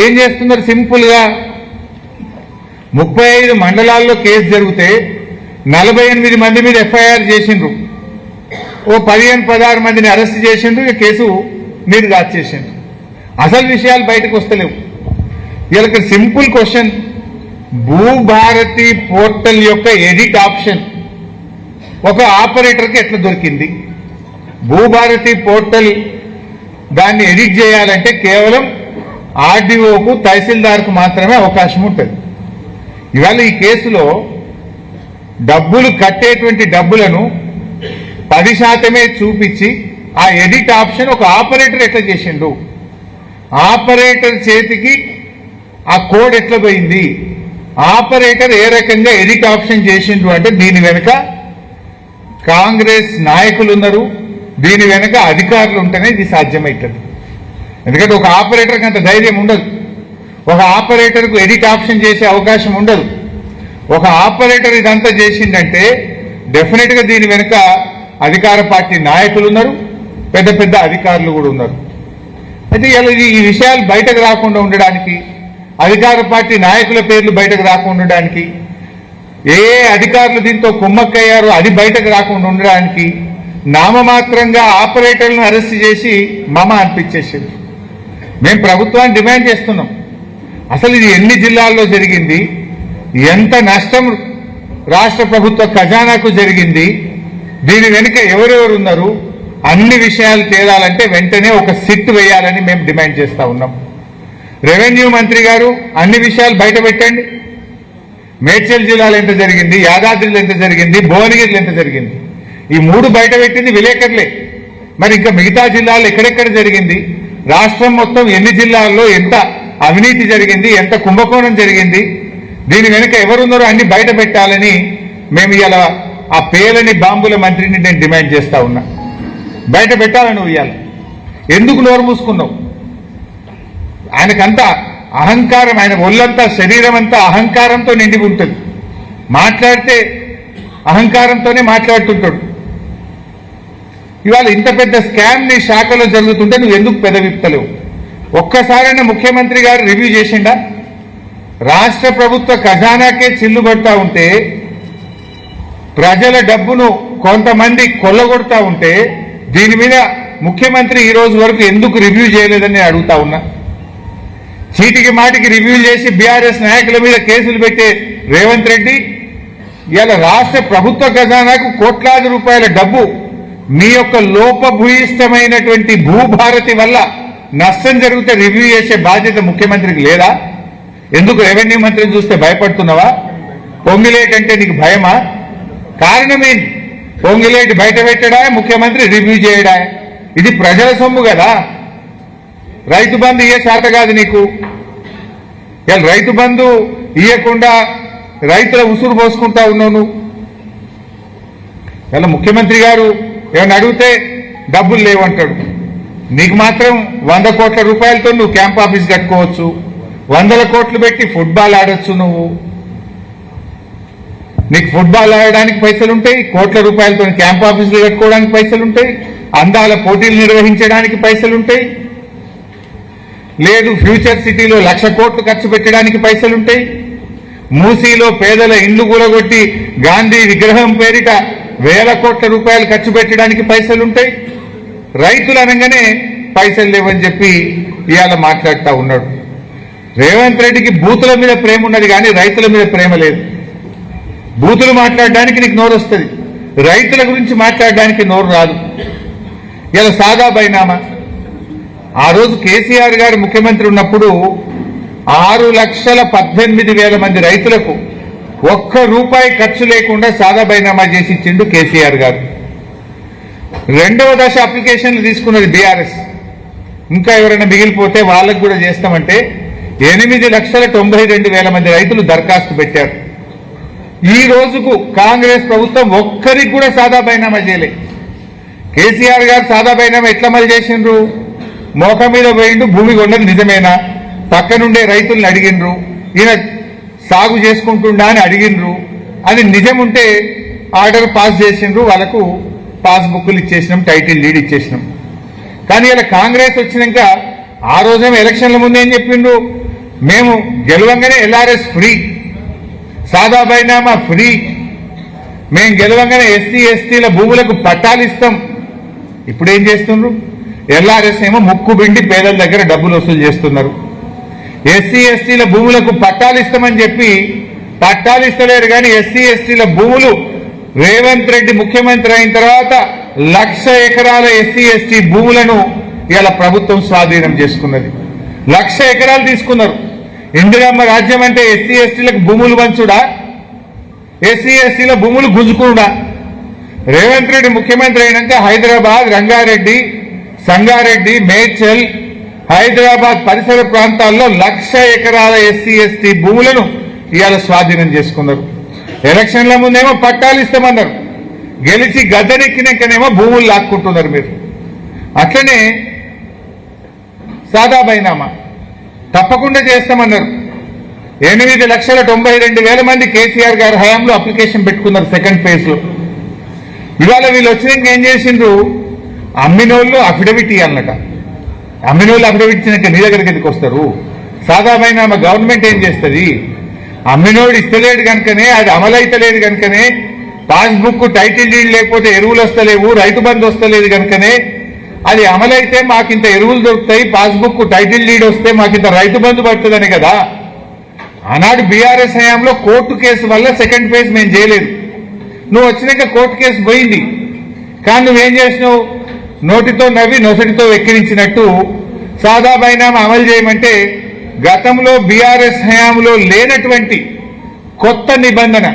ఏం చేస్తున్నారు? సింపుల్ గా 35 మండలాల్లో కేసు జరిగితే 48 మంది మీద ఎఫ్ఐఆర్ చేసిండ్రు, ఓ 15-16 మందిని అరెస్ట్ చేసిండ్రు, ఇక కేసు మీరు దాచేసిండ్రు. అసలు విషయాలు బయటకు వస్తలేవు. వీళ్ళకి సింపుల్ క్వశ్చన్, భూభారతి పోర్టల్ యొక్క ఎడిట్ ఆప్షన్ ఒక ఆపరేటర్కి ఎట్లా దొరికింది? భూభారతి పోర్టల్ దాన్ని ఎడిట్ చేయాలంటే కేవలం ఆర్డీఓకు, తహసీల్దార్కు మాత్రమే అవకాశం ఉంటుంది. ఇవాళ ఈ కేసులో డబ్బులు కట్టేటువంటి డబ్బులను 10% చూపించి ఆ ఎడిట్ ఆప్షన్ ఒక ఆపరేటర్ ఎట్లా చేసిండు? ఆపరేటర్ చేతికి ఆ కోడ్ ఎట్లా పోయింది? ఆపరేటర్ ఏ రకంగా ఎడిట్ ఆప్షన్ చేసిండ్రు అంటే దీని వెనుక కాంగ్రెస్ నాయకులు ఉన్నారు, దీని వెనుక అధికారులు ఉంటేనే ఇది సాధ్యమవుతుంది. ఎందుకంటే ఒక ఆపరేటర్కి అంత ధైర్యం ఉండదు, ఒక ఆపరేటర్కు ఎడిట్ ఆప్షన్ చేసే అవకాశం ఉండదు. ఒక ఆపరేటర్ ఇదంతా చేసిందంటే డెఫినెట్ గా దీని వెనుక అధికార పార్టీ నాయకులు ఉన్నారు, పెద్ద పెద్ద అధికారులు కూడా ఉన్నారు. అయితే ఈ విషయాలు బయటకు రాకుండా ఉండడానికి, అధికార పార్టీ నాయకుల పేర్లు బయటకు రాకుండా ఉండడానికి, ఏ అధికారులు దీంతో కుమ్మక్కయ్యారో అది బయటకు రాకుండా ఉండడానికి నామమాత్రంగా ఆపరేటర్లను అరెస్ట్ చేసి మమ అనిపించేసింది. మేము ప్రభుత్వాన్ని డిమాండ్ చేస్తున్నాం, అసలు ఇది ఎన్ని జిల్లాల్లో జరిగింది, ఎంత నష్టం రాష్ట్ర ప్రభుత్వ ఖజానాకు జరిగింది, దీని వెనుక ఎవరెవరు ఉన్నారు, అన్ని విషయాలు తేలాలంటే వెంటనే ఒక సిట్ వేయాలని మేము డిమాండ్ చేస్తా ఉన్నాం. రెవెన్యూ మంత్రి గారు అన్ని విషయాలు బయట పెట్టండి. మేడ్చల్ జిల్లాలో ఎంత జరిగింది, యాదాద్రిలో ఎంత జరిగింది, భువనగిరిలో ఎంత జరిగింది, ఈ 3 బయట పెట్టింది విలేకరులే. మరి ఇంకా మిగతా జిల్లాల్లో ఎక్కడెక్కడ జరిగింది, రాష్ట్రం మొత్తం ఎన్ని జిల్లాల్లో ఎంత అవినీతి జరిగింది, ఎంత కుంభకోణం జరిగింది, దీని వెనుక ఎవరున్నారో అన్ని బయట పెట్టాలని మేము ఇలా ఆ పేలని బాంబుల మంత్రిని నేను డిమాండ్ చేస్తా ఉన్నా. బయట పెట్టాలని ఇవ్వాలి. ఎందుకు నోరు మూసుకున్నావు? ఆయనకంతా అహంకారం, ఆయన ఒళ్ళంతా శరీరం అంతా అహంకారంతో నిండి ఉంటుంది. మాట్లాడితే అహంకారంతోనే మాట్లాడుతుంటాడు. ఇవాళ ఇంత పెద్ద స్కామ్ ని శాఖలో జరుగుతుంటే నువ్వు ఎందుకు పెదవిప్తలేవు? ఒక్కసారైనా ముఖ్యమంత్రి గారు రివ్యూ చేసిండా? రాష్ట్ర ప్రభుత్వ ఖజానాకే చిల్లుబడతా ఉంటే, ప్రజల డబ్బును కొంతమంది కొల్లగొడతా ఉంటే దీని మీద ముఖ్యమంత్రి ఈ రోజు వరకు ఎందుకు రివ్యూ చేయలేదని నేను అడుగుతా ఉన్నా. చీటికి మాటికి రివ్యూ చేసి బీఆర్ఎస్ నాయకుల మీద కేసులు పెట్టే రేవంత్ రెడ్డి ఇవాళ రాష్ట్ర ప్రభుత్వ ఖజానాకు కోట్లాది రూపాయల డబ్బు మీ యొక్క లోపభూయిష్టమైనటువంటి భూభారతి వల్ల నష్టం జరిగితే రివ్యూ చేసే బాధ్యత ముఖ్యమంత్రికి లేదా? ఎందుకు రెవెన్యూ మంత్రిని చూస్తే భయపడుతున్నావా? పొంగిలేట్ అంటే నీకు భయమా? కారణమేంటి? పొంగిలేట్ బయట పెట్టడా, ముఖ్యమంత్రి రివ్యూ చేయడా? ఇది ప్రజల సొమ్ము కదా. రైతు బంధు ఇయ్యే శాత కాదు నీకు. రైతు బంధు ఇయ్యకుండా రైతుల ఉసురు పోసుకుంటా ఉన్నావు నువ్వు. ఇలా ముఖ్యమంత్రి గారు ఏమన్నా అడిగితే డబ్బులు లేవంటాడు. నీకు మాత్రం 100 కోట్ల రూపాయలతో నువ్వు క్యాంప్ ఆఫీస్ కట్టుకోవచ్చు, 100 కోట్లు పెట్టి ఫుట్బాల్ ఆడొచ్చు. నీకు ఫుట్బాల్ ఆడడానికి పైసలుంటాయి, కోట్ల రూపాయలతో క్యాంప్ ఆఫీసులు కట్టుకోవడానికి పైసలుంటాయి, అందాల పోటీలు నిర్వహించడానికి పైసలుంటాయి, లేదు ఫ్యూచర్ సిటీలో 1,00,000 కోట్లు ఖర్చు పెట్టడానికి పైసలుంటాయి, మూసీలో పేదల ఇండ్లు కూలగొట్టి గాంధీ విగ్రహం పేరిట 1,000 కోట్ల రూపాయలు ఖర్చు పెట్టడానికి పైసలుంటాయి. రైతులు అనగానే పైసలు లేవని చెప్పి ఇవాళ మాట్లాడుతూ ఉన్నాడు. రేవంత్ రెడ్డికి బూతుల మీద ప్రేమ ఉన్నది కానీ రైతుల మీద ప్రేమ లేదు. బూతులు మాట్లాడడానికి నీకు నోరు వస్తుంది, రైతుల గురించి మాట్లాడడానికి నోరు రాదు. ఇలా సాదా బైనామా. ఆ రోజు కేసీఆర్ గారు ముఖ్యమంత్రి ఉన్నప్పుడు 6,18,000 మంది రైతులకు ₹1 ఖర్చు లేకుండా సాదా బైనామా చేసి ఇచ్చిండు కేసీఆర్ గారు. 2వ దశ అప్లికేషన్లు తీసుకున్నది బీఆర్ఎస్. ఇంకా ఎవరైనా మిగిలిపోతే వాళ్ళకు కూడా చేస్తామంటే 8,92,000 మంది రైతులు దరఖాస్తు పెట్టారు. ఈ రోజుకు కాంగ్రెస్ ప్రభుత్వం ఒక్కరికి కూడా సాదా బైనామా చేయలే. కేసీఆర్ గారు సాదా బైనామా ఎట్లా అమలు చేసిండ్రు? మోక మీద పోయిండు, భూమి కొన్నది నిజమేనా, పక్కనుండే రైతుల్ని అడిగిండ్రు, ఈయన సాగు చేసుకుంటుండా అని అడిగిండ్రు, అది నిజం ఉంటే ఆర్డర్ పాస్ చేసిండ్రు, వాళ్ళకు పాస్బుక్లు ఇచ్చేసినాం, టైటిల్ డీడ్ ఇచ్చేసినాం. కానీ ఇలా కాంగ్రెస్ వచ్చినాక ఆ రోజేమో ఎలక్షన్ల ముందు ఏం చెప్పిండ్రు? మేము గెలవంగానే ఎల్ఆర్ఎస్ ఫ్రీ, సాదా బైనామా ఫ్రీ, మేము గెలవంగానే ఎస్సీ ఎస్టీల భూములకు పట్టాలు ఇస్తాం. ఇప్పుడు ఏం చేస్తున్నారు? ఎల్ఆర్ఎస్ ఏమో ముక్కు బిండి పేదల దగ్గర డబ్బులు వసూలు చేస్తున్నారు. ఎస్సీ ఎస్టీల భూములకు పట్టాలు ఇస్తామని చెప్పి పట్టాలు ఇస్తలేరు. కానీ ఎస్సీ ఎస్టీల భూములు రేవంత్ రెడ్డి ముఖ్యమంత్రి అయిన తర్వాత 1,00,000 ఎకరాల ఎస్సీ ఎస్టీ భూములను ఇలా ప్రభుత్వం స్వాధీనం చేసుకున్నది. 1,00,000 ఎకరాలు తీసుకున్నారు. ఇందిరమ్మ రాజ్యం అంటే ఎస్సీ ఎస్టీలకు భూములు పంచుడా, ఎస్సీ ఎస్టీల భూములు గుంజుకునుడా? రేవంత్ రెడ్డి ముఖ్యమంత్రి అయినాక హైదరాబాద్, రంగారెడ్డి, సంగారెడ్డి, మేడ్చల్, హైదరాబాద్ పరిసర ప్రాంతాల్లో 1,00,000 ఎకరాల ఎస్సీ ఎస్టీ భూములను ఇవాళ స్వాధీనం చేసుకున్నారు. ఎలక్షన్ల ముందేమో పట్టాలు ఇస్తామన్నారు, గెలిచి గద్దెనెక్కినాకనేమో భూములు లాక్కుంటున్నారు మీరు. అట్లనే సాదా బైనామా తప్పకుండా చేస్తామన్నారు. 8,92,000 మంది కేసీఆర్ గారి హయాంలో అప్లికేషన్ పెట్టుకున్నారు సెకండ్ ఫేజ్ లో. ఇవాళ వీళ్ళు వచ్చినాక ఏం చేసిండ్రు? అమ్మినోళ్ళు అఫిడవిట్ ఇవ్వాలన్నట. అమ్మినోళ్ళు అఫిడవిట్ ఇచ్చినాక నీ దగ్గరికి ఎందుకు వస్తారు? సాదా బైనామా గవర్నమెంట్ ఏం చేస్తుంది? అమ్మినోడు ఇస్తలేడు కనుకనే, అది అమలైతలేదు కనుకనే, పాస్బుక్ టైటిల్ డీడ్ లేకపోతే ఎరువులు వస్తలేవు, రైతు బంధు వస్తలేదు కనుకనే, అది అమలైతే మాకింత ఎరువులు దొరుకుతాయి, పాస్బుక్ టైటిల్ డీడ్ వస్తే మాకింత రైతు బంధు పడుతుందని కదా. ఆనాడు బీఆర్ఎస్ హయాంలో కోర్టు కేసు వల్ల సెకండ్ ఫేజ్ మేము చేయలేదు. నువ్వు వచ్చినాక కోర్టు కేసు పోయింది. కానీ నువ్వేం చేసినావు? నోటితో నవ్వి నొసటితో వెక్కిరించినట్టు సాదా బైనామా అమలు చేయమంటే గతంలో బీఆర్ఎస్ హయాంలో లేనటువంటి కొత్త నిబంధన,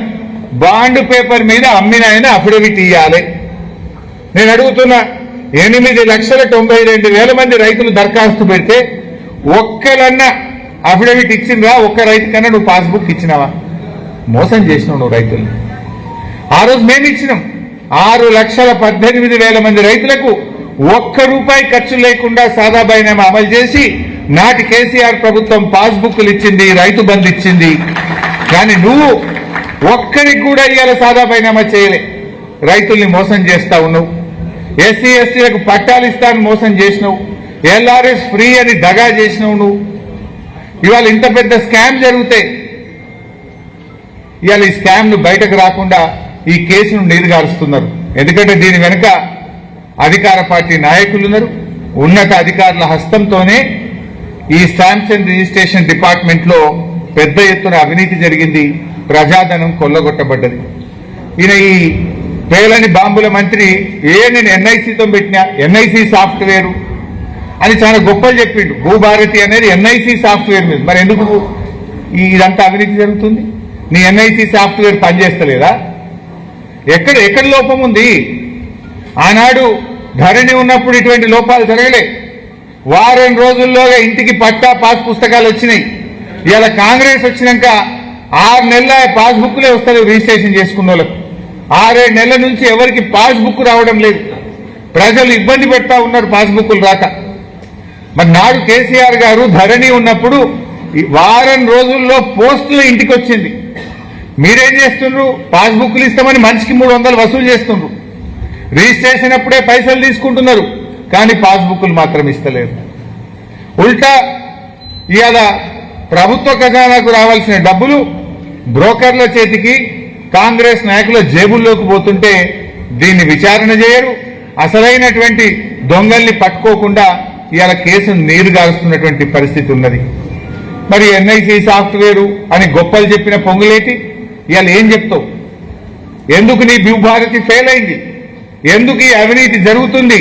బాండ్ పేపర్ మీద అమ్మిన ఆయన అఫిడవిట్ ఇవ్వాలి. నేను అడుగుతున్నా, 8,92,000 మంది రైతులు దరఖాస్తు పెడితే ఒక్కలన్నా అఫిడవిట్ ఇచ్చిందా? ఒక్క రైతు కన్నా నువ్వు పాస్బుక్ ఇచ్చినావా? మోసం చేసినావు నువ్వు రైతుల్ని. ఆ రోజు మేము ఇచ్చినాం. 6,18,000 మంది రైతులకు ₹1 ఖర్చు లేకుండా సాదా బైనామా అమలు చేసి నాటి కేసీఆర్ ప్రభుత్వం పాస్బుక్లు ఇచ్చింది, రైతు బంధు ఇచ్చింది. కానీ నువ్వు ఒక్కరికి కూడా ఇవాళ సాదా బైనామా చేయలే. రైతుల్ని మోసం చేస్తా ఉన్నావు. ఎస్సీ ఎస్టీలకు పట్టాలు ఇస్తాను మోసం చేసినావు. ఎల్ఆర్ఎస్ ఫ్రీ అని దగా చేసినావు నువ్వు. ఇవాళ ఇంత పెద్ద స్కామ్ జరిగితే ఇవాళ ఈ స్కామ్ ను బయటకు రాకుండా ఈ కేసును నీరుగారుస్తున్నారు. ఎందుకంటే దీని వెనుక అధికార పార్టీ నాయకులు ఉన్నారు. ఉన్నత అధికారుల హస్తంతోనే ఈ స్టాంప్స్ అండ్ రిజిస్ట్రేషన్ డిపార్ట్మెంట్ లో పెద్ద ఎత్తున అవినీతి జరిగింది, ప్రజాధనం కొల్లగొట్టబడ్డది. ఈయన ఈ పేలని బాంబుల మంత్రి నేను ఎన్ఐసితో పెట్టినా, ఎన్ఐసి సాఫ్ట్వేర్ అని చాలా గొప్పలు చెప్పిండు. భూభారతి అనేది ఎన్ఐసి సాఫ్ట్వేర్ మీద. మరి ఎందుకు ఇదంతా అవినీతి జరుగుతుంది? నీ ఎన్ఐసి సాఫ్ట్వేర్ పనిచేస్తలేదా? ఎక్కడ లోపం ఉంది? ఆనాడు ధరణి ఉన్నప్పుడు ఇటువంటి లోపాలు జరగలే. వారం రోజుల్లోగా ఇంటికి పట్టా పాస్ పుస్తకాలు వచ్చినాయి. ఇవాళ కాంగ్రెస్ వచ్చినాక 6 నెలల పాస్బుక్లే వస్తారు రిజిస్ట్రేషన్ చేసుకున్న వాళ్ళకు. 6-7 నెలల నుంచి ఎవరికి పాస్బుక్ రావడం లేదు. ప్రజలు ఇబ్బంది పెడతా ఉన్నారు పాస్బుక్లు రాక. మరి నాడు కేసీఆర్ గారు ధరణి ఉన్నప్పుడు వారం రోజుల్లో పోస్టులు ఇంటికి వచ్చింది. మీరేం చేస్తున్నారు? పాస్బుక్లు ఇస్తామని మనిషికి 300 వసూలు చేస్తున్నారు. రిజిస్ట్రేషన్ అప్పుడే పైసలు తీసుకుంటున్నారు, కానీ పాస్బుక్లు మాత్రం ఇస్తలేరు. ఉల్టా ఇవాళ ప్రభుత్వ ఖజానాకు రావాల్సిన డబ్బులు బ్రోకర్ల చేతికి, కాంగ్రెస్ నాయకుల జేబుల్లోకి పోతుంటే దీన్ని విచారణ చేయరు. అసలైనటువంటి దొంగల్ని పట్టుకోకుండా ఇవాళ కేసును నీరుగారుస్తున్నటువంటి పరిస్థితి ఉన్నది. మరి ఎన్ఐసి సాఫ్ట్వేరు అని గొప్పలు చెప్పిన పొంగులేటి ఇవాళ ఏం చెప్తావు? ఎందుకు నీ భూభారతి ఫెయిల్ అయింది? ఎందుకు ఈ అవినీతి జరుగుతుంది?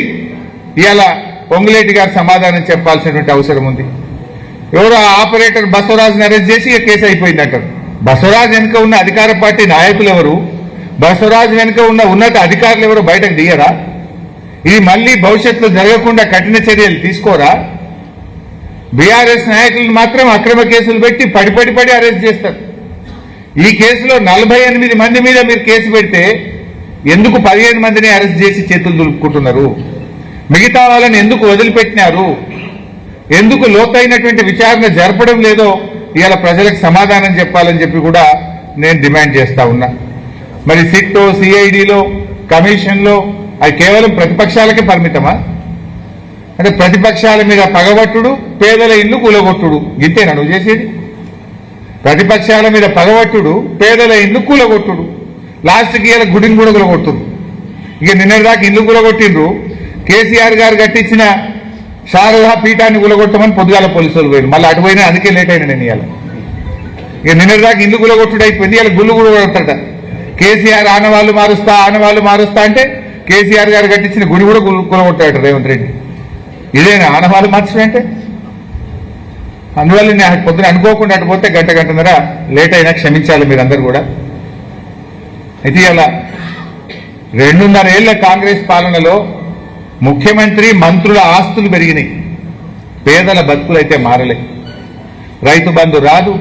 ఇవాళ పొంగులేటి గారు సమాధానం చెప్పాల్సినటువంటి అవసరం ఉంది. ఎవరో ఆపరేటర్ బసవరాజుని అరెస్ట్ చేసి కేసు అయిపోయిందంటారు. బసవరాజు వెనుక ఉన్న అధికార పార్టీ నాయకులు ఎవరు? బసవరాజు వెనుక ఉన్న ఉన్నత అధికారులు ఎవరు బయటకు దియరా? ఇది మళ్లీ భవిష్యత్తులో జరగకుండా కఠిన చర్యలు తీసుకోరా? బీఆర్ఎస్ నాయకులను మాత్రం అక్రమ కేసులు పెట్టి పడి అరెస్ట్ చేస్తారు. ఈ కేసులో 48 మంది మీద మీరు కేసు పెడితే ఎందుకు 15 మందిని అరెస్ట్ చేసి చేతులు దులుపుకుంటున్నారు? మిగతా వాళ్ళని ఎందుకు వదిలిపెట్టినారు? ఎందుకు లోతైనటువంటి విచారణ జరపడం లేదో ఇవాళ ప్రజలకు సమాధానం చెప్పాలని చెప్పి కూడా నేను డిమాండ్ చేస్తా ఉన్నా. మరి సిట్టో, సిఐడిలో, కమిషన్లో అవి కేవలం ప్రతిపక్షాలకే పరిమితమా? అంటే ప్రతిపక్షాల మీద పగబట్టుడు, పేదల ఇల్లు కూలగొట్టుడు, ఇంతేనా నువ్వు చేసేది? ప్రతిపక్షాల మీద పగబట్టుడు, పేదల ఇల్లు కూలగొట్టుడు, లాస్ట్కి ఇలా గుడిని కూడా కూలగొట్టుడు. ఇక నిన్నటిదాకా ఇల్లు కూలగొట్టిండ్రు, కేసీఆర్ గారు కట్టించిన శారదా పీఠాన్ని కూలగొట్టమని పొద్దుగాల పోలీసులు పోయింది. మళ్ళీ అటు పోయినా, అందుకే లేట్ అయినా నేను ఇవాళ. ఇక నిన్నటిదాకా ఇల్లు కూలగొట్టుడు అయిపోయింది, ఇలా గుళ్ళు కూడా కొడతాడ. కేసీఆర్ ఆనవాళ్ళు మారుస్తా అంటే కేసీఆర్ గారు కట్టించిన గుడి కూడా కూలగొట్టాడు రేవంత్ రెడ్డి. ఇదేనా ఆనవాళ్ళు మార్చడం అంటే? అందువల్ల నేను పొద్దున అనుకోకుండా అటు పోతే గంటన్నర లేట్ అయినా క్షమించాలి మీరందరూ కూడా. అయితే ఇలా 2.5 ఏళ్ల కాంగ్రెస్ పాలనలో ముఖ్యమంత్రి, మంత్రుల ఆస్తులు పెరిగినాయి, పేదల బతుకులైతే మారలే. రైతు బంధు రాదు,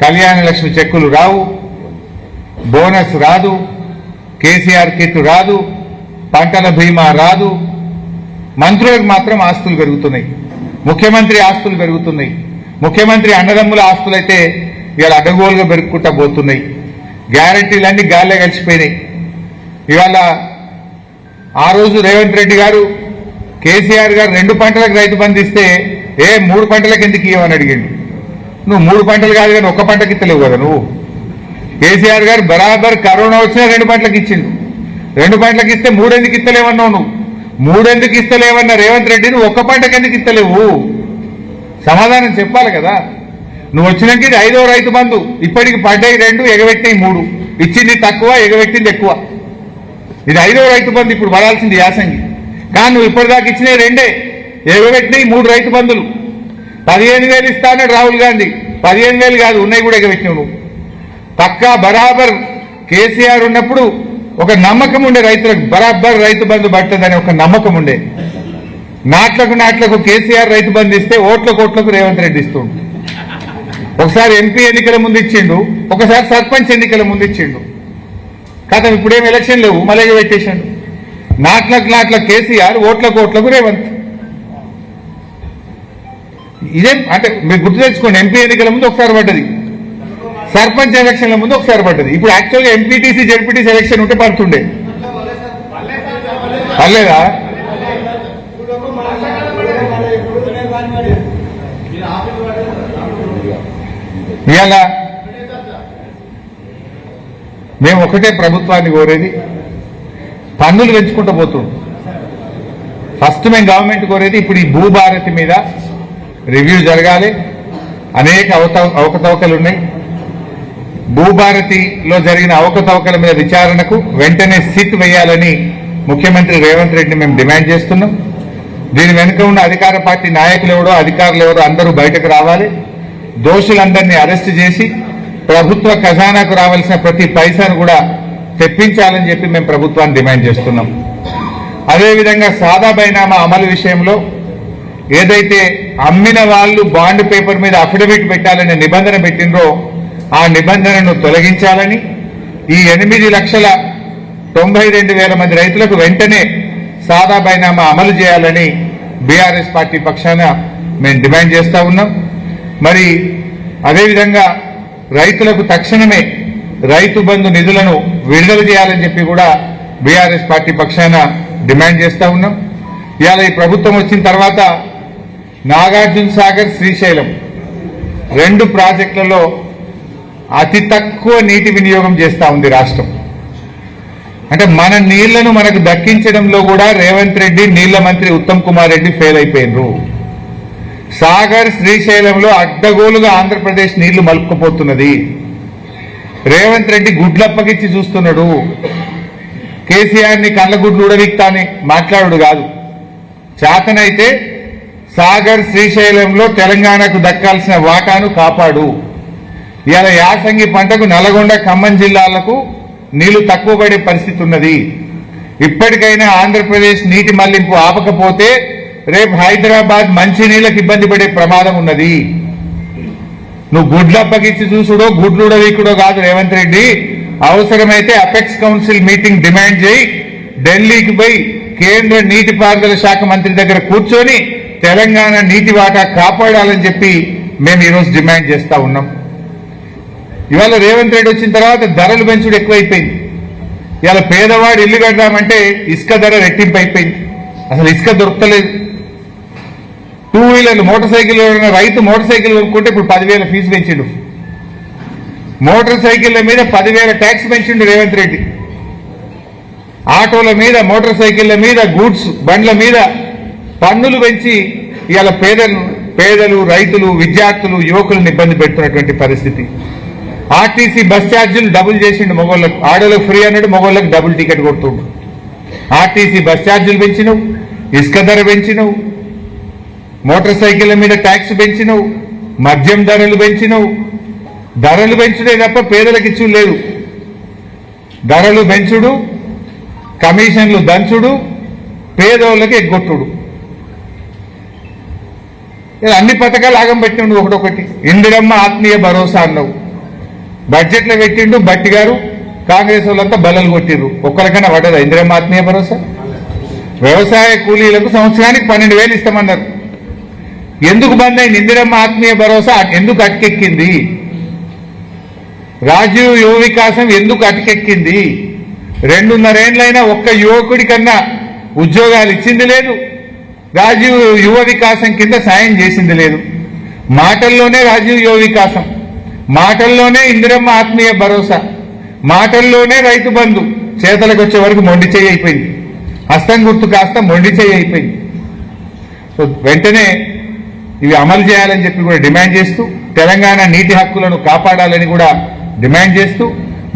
కళ్యాణ లక్ష్మి చెక్కులు రావు, బోనస్ రాదు, కేసీఆర్ కిట్ రాదు, పంటల బీమా రాదు. మంత్రులకు మాత్రం ఆస్తులు పెరుగుతున్నాయి, ముఖ్యమంత్రి ఆస్తులు పెరుగుతున్నాయి. ముఖ్యమంత్రి అన్నదమ్ముల ఆస్తులైతే ఇవాళ అడ్డగోలుగా పెరుగుకుంటా పోతున్నాయి. గ్యారంటీలన్నీ గాల్లో కలిసిపోయినాయి. ఇవాళ ఆ రోజు రేవంత్ రెడ్డి గారు, కేసీఆర్ గారు 2 పంటలకు రైతు బంధు ఇస్తే 3 పంటలకు ఎందుకు ఇవ్వమని అడిగిండు. నువ్వు 3 పంటలు కాదు కానీ 1 పంటకి ఇస్తలేవు కదా నువ్వు. కేసీఆర్ గారు బరాబర్ కరోనా వచ్చినా 2 పంటలకు ఇచ్చిండు. 2 పంటలకు ఇస్తే 3 ఎందుకు ఇస్తలేవన్నావు నువ్వు? 3 ఎందుకు ఇస్తలేవన్న రేవంత్ రెడ్డి నువ్వు 1 పంటకు ఎందుకు ఇస్తలేవు? సమాధానం చెప్పాలి కదా. నువ్వు వచ్చినాక ఇది 5వ రైతు బంధు. ఇప్పటికి పడ్డాయి 2, ఎగబెట్టినాయి 3. ఇచ్చింది తక్కువ, ఎగబెట్టింది ఎక్కువ. ఇది 5వ రైతు బంధు ఇప్పుడు పడాల్సింది యాసంగి. కానీ నువ్వు ఇప్పటిదాకా ఇచ్చినాయి 2, ఎగబెట్టినాయి 3 రైతు బంధులు. 15,000 ఇస్తానని రాహుల్ గాంధీ 15,000 కాదు, ఉన్నాయి కూడా ఎగబెట్టినావు నువ్వు. పక్కా బరాబర్ కేసీఆర్ ఉన్నప్పుడు ఒక నమ్మకం ఉండే, రైతులకు బరాబర్ రైతు బంధు పడుతుందని ఒక నమ్మకం ఉండే. నాట్లకు కేసీఆర్ రైతు బంధు ఇస్తే ఓట్లకు రేవంత్ రెడ్డి ఇస్తుండు. ఒకసారి ఎంపీ ఎన్నికల ముందు ఇచ్చిండు, ఒకసారి సర్పంచ్ ఎన్నికల ముందు ఇచ్చిండు. కదా ఇప్పుడేం ఎలక్షన్ లేవు, మళ్ళీ పెట్టేశాడు. నాట్లకు కేసీఆర్, ఓట్లకు రేవంత్. ఇదే అంటే మీరు గుర్తు తెచ్చుకోండి. ఎంపీ ఎన్నికల ముందు ఒకసారి పడ్డది, సర్పంచ్ ఎలక్షన్ల ముందు ఒకసారి పడ్డది. ఇప్పుడు యాక్చువల్గా ఎంపీటీసీ, జెడ్పీటీసీ ఎలక్షన్ ఉంటే పడుతుండే. పర్లేదా? ఇవాళ మేము ఒకటే ప్రభుత్వాన్ని కోరేది, పన్నులు పెంచుకుంటూ పోతుండు. ఫస్ట్ మేము గవర్నమెంట్ కోరేది ఇప్పుడు ఈ భూభారతి మీద రివ్యూ జరగాలి. అనేక అవకతవకలు ఉన్నాయి. భూభారతిలో జరిగిన అవకతవకల మీద విచారణకు వెంటనే సిట్ వేయాలని ముఖ్యమంత్రి రేవంత్ రెడ్డిని మేము డిమాండ్ చేస్తున్నాం. దీని వెనుక ఉన్న అధికార పార్టీ నాయకులు ఎవరో, అధికారులు ఎవరో అందరూ బయటకు రావాలి. దోషులందరినీ అరెస్ట్ చేసి ప్రభుత్వ ఖజానాకు రావాల్సిన ప్రతి పైసాను కూడా తెప్పించాలని చెప్పి మేము ప్రభుత్వాన్ని డిమాండ్ చేస్తున్నాం. అదేవిధంగా సాదా బైనామా అమలు విషయంలో ఏదైతే అమ్మిన వాళ్ళు బాండ్ పేపర్ మీద అఫిడవిట్ పెట్టాలనే నిబంధన పెట్టినరో ఆ నిబంధనను తొలగించాలని, ఈ 8,92,000 మంది రైతులకు వెంటనే సాదా బైనామా అమలు చేయాలని బీఆర్ఎస్ పార్టీ పక్షాన మేము డిమాండ్ చేస్తా ఉన్నాం. మరి అదేవిధంగా రైతులకు తక్షణమే రైతు బంధు నిధులను విడుదల చేయాలని చెప్పి కూడా బీఆర్ఎస్ పార్టీ పక్షాన డిమాండ్ చేస్తా ఉన్నాం. ఇవాళ ఈ ప్రభుత్వం వచ్చిన తర్వాత నాగార్జున సాగర్, శ్రీశైలం 2 ప్రాజెక్టులలో అతి తక్కువ నీటి వినియోగం చేస్తా ఉంది రాష్ట్రం. అంటే మన నీళ్లను మనకు దక్కించడంలో కూడా రేవంత్ రెడ్డి, నీళ్ల మంత్రి ఉత్తమ్ కుమార్ రెడ్డి ఫెయిల్ అయిపోయినరు. సాగర్, శ్రీశైలంలో అడ్డగోలుగా ఆంధ్రప్రదేశ్ నీళ్లు మలుపుకుపోతున్నది. రేవంత్ రెడ్డి గుడ్లప్పగిచ్చి చూస్తున్నాడు. కేసీఆర్ని కళ్ళగుడ్లు ఉడవిక్తా అని మాట్లాడు కాదు, చేతనైతే సాగర్, శ్రీశైలంలో తెలంగాణకు దక్కాల్సిన వాటాను కాపాడు. ఇవాళ యాసంగి పంటకు నల్గొండ, ఖమ్మం జిల్లాలకు నీళ్లు తక్కువ పడే పరిస్థితి ఉన్నది. ఇప్పటికైనా ఆంధ్రప్రదేశ్ నీటి మళ్లింపు ఆపకపోతే రేపు హైదరాబాద్ మంచి నీళ్లకు ఇబ్బంది పడే ప్రమాదం ఉన్నది. నువ్వు గుడ్లప్పగిచ్చి చూసుడో, గుడ్లుడవీకుడో కాదు రేవంత్ రెడ్డి, అవసరమైతే అపెక్స్ కౌన్సిల్ మీటింగ్ డిమాండ్ చేయి ఢిల్లీకి పోయి కేంద్ర నీటిపారుదల శాఖ మంత్రి దగ్గర కూర్చొని తెలంగాణ నీటి వాటా కాపాడాలని చెప్పి మేము ఈరోజు డిమాండ్ చేస్తా ఉన్నాం. ఇవాళ రేవంత్ రెడ్డి వచ్చిన తర్వాత ధరలు పెంచుడు ఎక్కువైపోయింది. ఇవాళ పేదవాడు ఇల్లు కడదామంటే ఇసుక ధర రెట్టింపు అయిపోయింది. అసలు ఇసుక దొరకలేదు. 2 వీలర్లు మోటార్ సైకిల్ రైతు మోటార్ సైకిల్ కొనుక్కుంటే ఇప్పుడు 10,000 ఫీజు పెంచిండు. మోటార్ సైకిళ్ల మీద 10,000 ట్యాక్స్ పెంచిండు రేవంత్ రెడ్డి. ఆటోల మీద, మోటార్ సైకిళ్ల మీద, గూడ్స్ బండ్ల మీద పన్నులు పెంచి ఇవాళ పేదలు, రైతులు, విద్యార్థులు, యువకులను ఇబ్బంది పెడుతున్నటువంటి పరిస్థితి. ఆర్టీసీ బస్ ఛార్జీలు డబుల్ చేసిండు. మగవాళ్ళకు ఆడోళ్ళకు ఫ్రీ అన్నాడు, మగవాళ్ళకు డబుల్ టికెట్ కొడుతుండు. ఆర్టీసీ బస్ ఛార్జీలు పెంచినవు, ఇసుక ధర పెంచినవు, మోటార్ సైకిళ్ల మీద ట్యాక్స్ పెంచినవు, మద్యం ధరలు పెంచినవు. ధరలు పెంచుడే తప్ప పేదలకు ఇచ్చు లేదు. ధరలు పెంచుడు, కమిషన్లు దంచుడు, పేదోళ్ళకి ఎగ్గొట్టుడు. అన్ని పథకాలు ఆగం పెట్టిండు ఒకటొకటి. ఇందిరమ్మ ఆత్మీయ భరోసా అన్నావు, బడ్జెట్లో పెట్టిండు. బట్టి గారు కాంగ్రెస్ వాళ్ళంతా బలలు కొట్టిర్రు. ఒక్కరికైనా పడ్డదా ఇందిరమ్మ ఆత్మీయ భరోసా? వ్యవసాయ కూలీలకు సంవత్సరానికి 12,000 ఇస్తామన్నారు. ఎందుకు బంద్ అయింది ఇందిరమ్మ ఆత్మీయ భరోసా? ఎందుకు అటకెక్కింది? రాజీవ్ యువ వికాసం ఎందుకు అటకెక్కింది? 2.5 ఏళ్లైనా ఒక్క యువకుడి కన్నా ఉద్యోగాలు ఇచ్చింది లేదు. రాజీవ్ యువ వికాసం కింద సాయం చేసింది లేదు. మాటల్లోనే రాజీవ్ యువ వికాసం, మాటల్లోనే ఇందిరమ్మ ఆత్మీయ భరోసా, మాటల్లోనే రైతు బంధు, చేతలకు వచ్చే వరకు మొండి చేయి అయిపోయింది. హస్తం గుర్తు కాస్త మొండి చేయి అయిపోయింది. సో వెంటనే ఇవి అమలు చేయాలని చెప్పి కూడా డిమాండ్ చేస్తూ, తెలంగాణ నీటి హక్కులను కాపాడాలని కూడా డిమాండ్ చేస్తూ,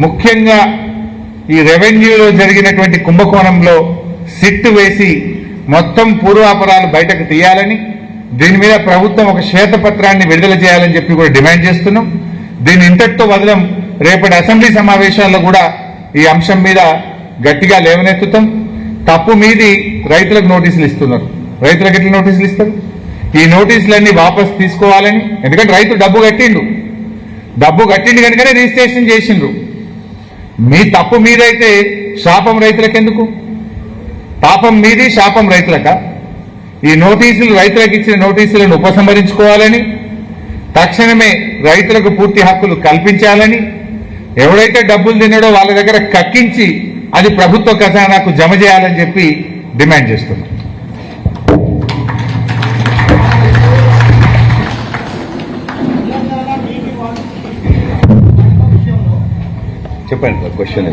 ముఖ్యంగా ఈ రెవెన్యూలో జరిగినటువంటి కుంభకోణంలో సిట్టు వేసి మొత్తం పూర్వాపరాలు బయటకు తీయాలని, దీని మీద ప్రభుత్వం ఒక శ్వేతపత్రాన్ని విడుదల చేయాలని చెప్పి కూడా డిమాండ్ చేస్తున్నాం. దీన్ని ఇంతటితో వదలం. రేపటి అసెంబ్లీ సమావేశాల్లో కూడా ఈ అంశం మీద గట్టిగా లేవనెత్తుతాం. తప్పు మీది రైతులకు నోటీసులు ఇస్తున్నారు. రైతులకు ఎట్లా నోటీసులు ఇస్తారు? ఈ నోటీసులన్నీ వాపసు తీసుకోవాలని. ఎందుకంటే రైతు డబ్బు కట్టిండు కనుకనే రిజిస్ట్రేషన్ చేసిండ్రు. మీ తప్పు మీదైతే శాపం రైతులకెందుకు? పాపం మీది, శాపం రైతులక? ఈ నోటీసులు, రైతులకు ఇచ్చిన నోటీసులను ఉపసంహరించుకోవాలని, తక్షణమే రైతులకు పూర్తి హక్కులు కల్పించాలని, ఎవడైతే డబ్బులు తిన్నాడో వాళ్ళ దగ్గర కక్కించి అది ప్రభుత్వ ఖజానాకు జమ చేయాలని చెప్పి డిమాండ్ చేస్తున్నాం. చెప్పండి క్వశ్చన్.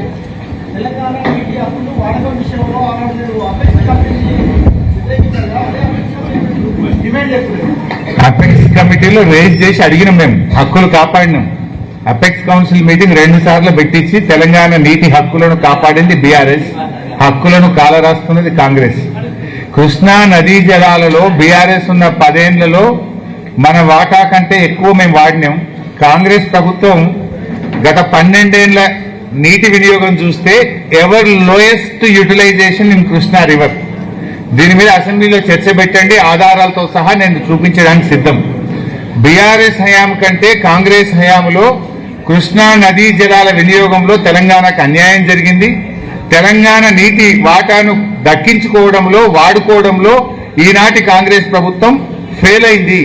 అపెక్స్ కమిటీలో రేజ్ చేసి అడిగినాం, మేము హక్కులు కాపాడినాం. అపెక్స్ కౌన్సిల్ మీటింగ్ 2 సార్లు పెట్టించి తెలంగాణ నీటి హక్కులను కాపాడింది బీఆర్ఎస్, హక్కులను కాలరాస్తున్నది కాంగ్రెస్. కృష్ణా నదీ జలాలలో బీఆర్ఎస్ ఉన్న 10 ఏళ్లలో మన వాటా కంటే ఎక్కువ మేము వాడినాం. కాంగ్రెస్ ప్రభుత్వం గత 12 ఏళ్ల నీటి వినియోగం చూస్తే ever lowest utilisation in Krishna river. దీని మీద అసెంబ్లీలో చర్చ పెట్టండి, ఆధారాలతో సహా నేను చూపించడానికి సిద్ధం. బీఆర్ఎస్ హయాం కంటే కాంగ్రెస్ హయాంలో కృష్ణా నదీ జలాల వినియోగంలో తెలంగాణకు అన్యాయం జరిగింది. తెలంగాణ నీటి వాటాను దక్కించుకోవడంలో, వాడుకోవడంలో ఈనాటి కాంగ్రెస్ ప్రభుత్వం ఫెయిల్ అయింది.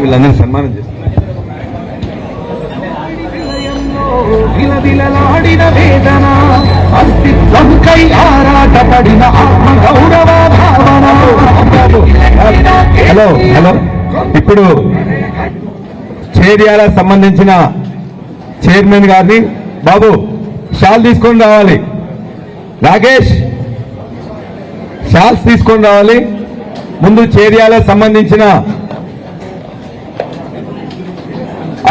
వీళ్ళందరూ సన్మానం చేస్తారు. విలవిలలాడిన వేదన, అస్తిత్వంకై ఆరాటపడిన ఆత్మగౌరవ భావన. హలో హలో ఇప్పుడు చేర్యాల సంబంధించిన చైర్మన్ గారిని బాబు షాల్ తీసుకొని రావాలి. రాకేష్ షాల్స్ తీసుకొని రావాలి. ముందు చేర్యాల సంబంధించిన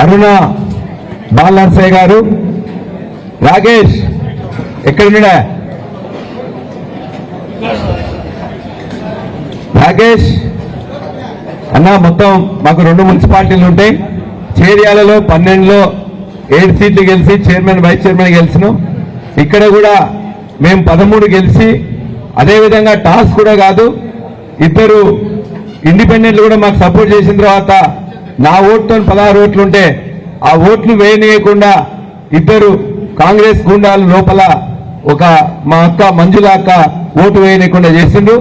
అరుణ బాలనర్సయ్య గారు, రాకేష్ ఎక్కడున్నాడా? రాకేష్ అన్న, మొత్తం మాకు 2 మున్సిపాలిటీలు ఉంటాయి. చేర్యాలలో 12లో 7 సీట్లు గెలిచి చైర్మన్, వైస్ చైర్మన్ గెలిచినాం. ఇక్కడ కూడా మేము 13 గెలిచి, అదేవిధంగా టాస్ కూడా కాదు, ఇద్దరు ఇండిపెండెంట్లు కూడా మాకు సపోర్ట్ చేసిన తర్వాత నా ఓటుతో 16 ఓట్లు ఉంటే ఆ ఓట్లు వేయనీయకుండా ఇద్దరు కాంగ్రెస్ గుండాలు లోపల ఒక మా అక్క మంజుల అక్క ఓటు వేయనీయకుండా చేసిండ్రు.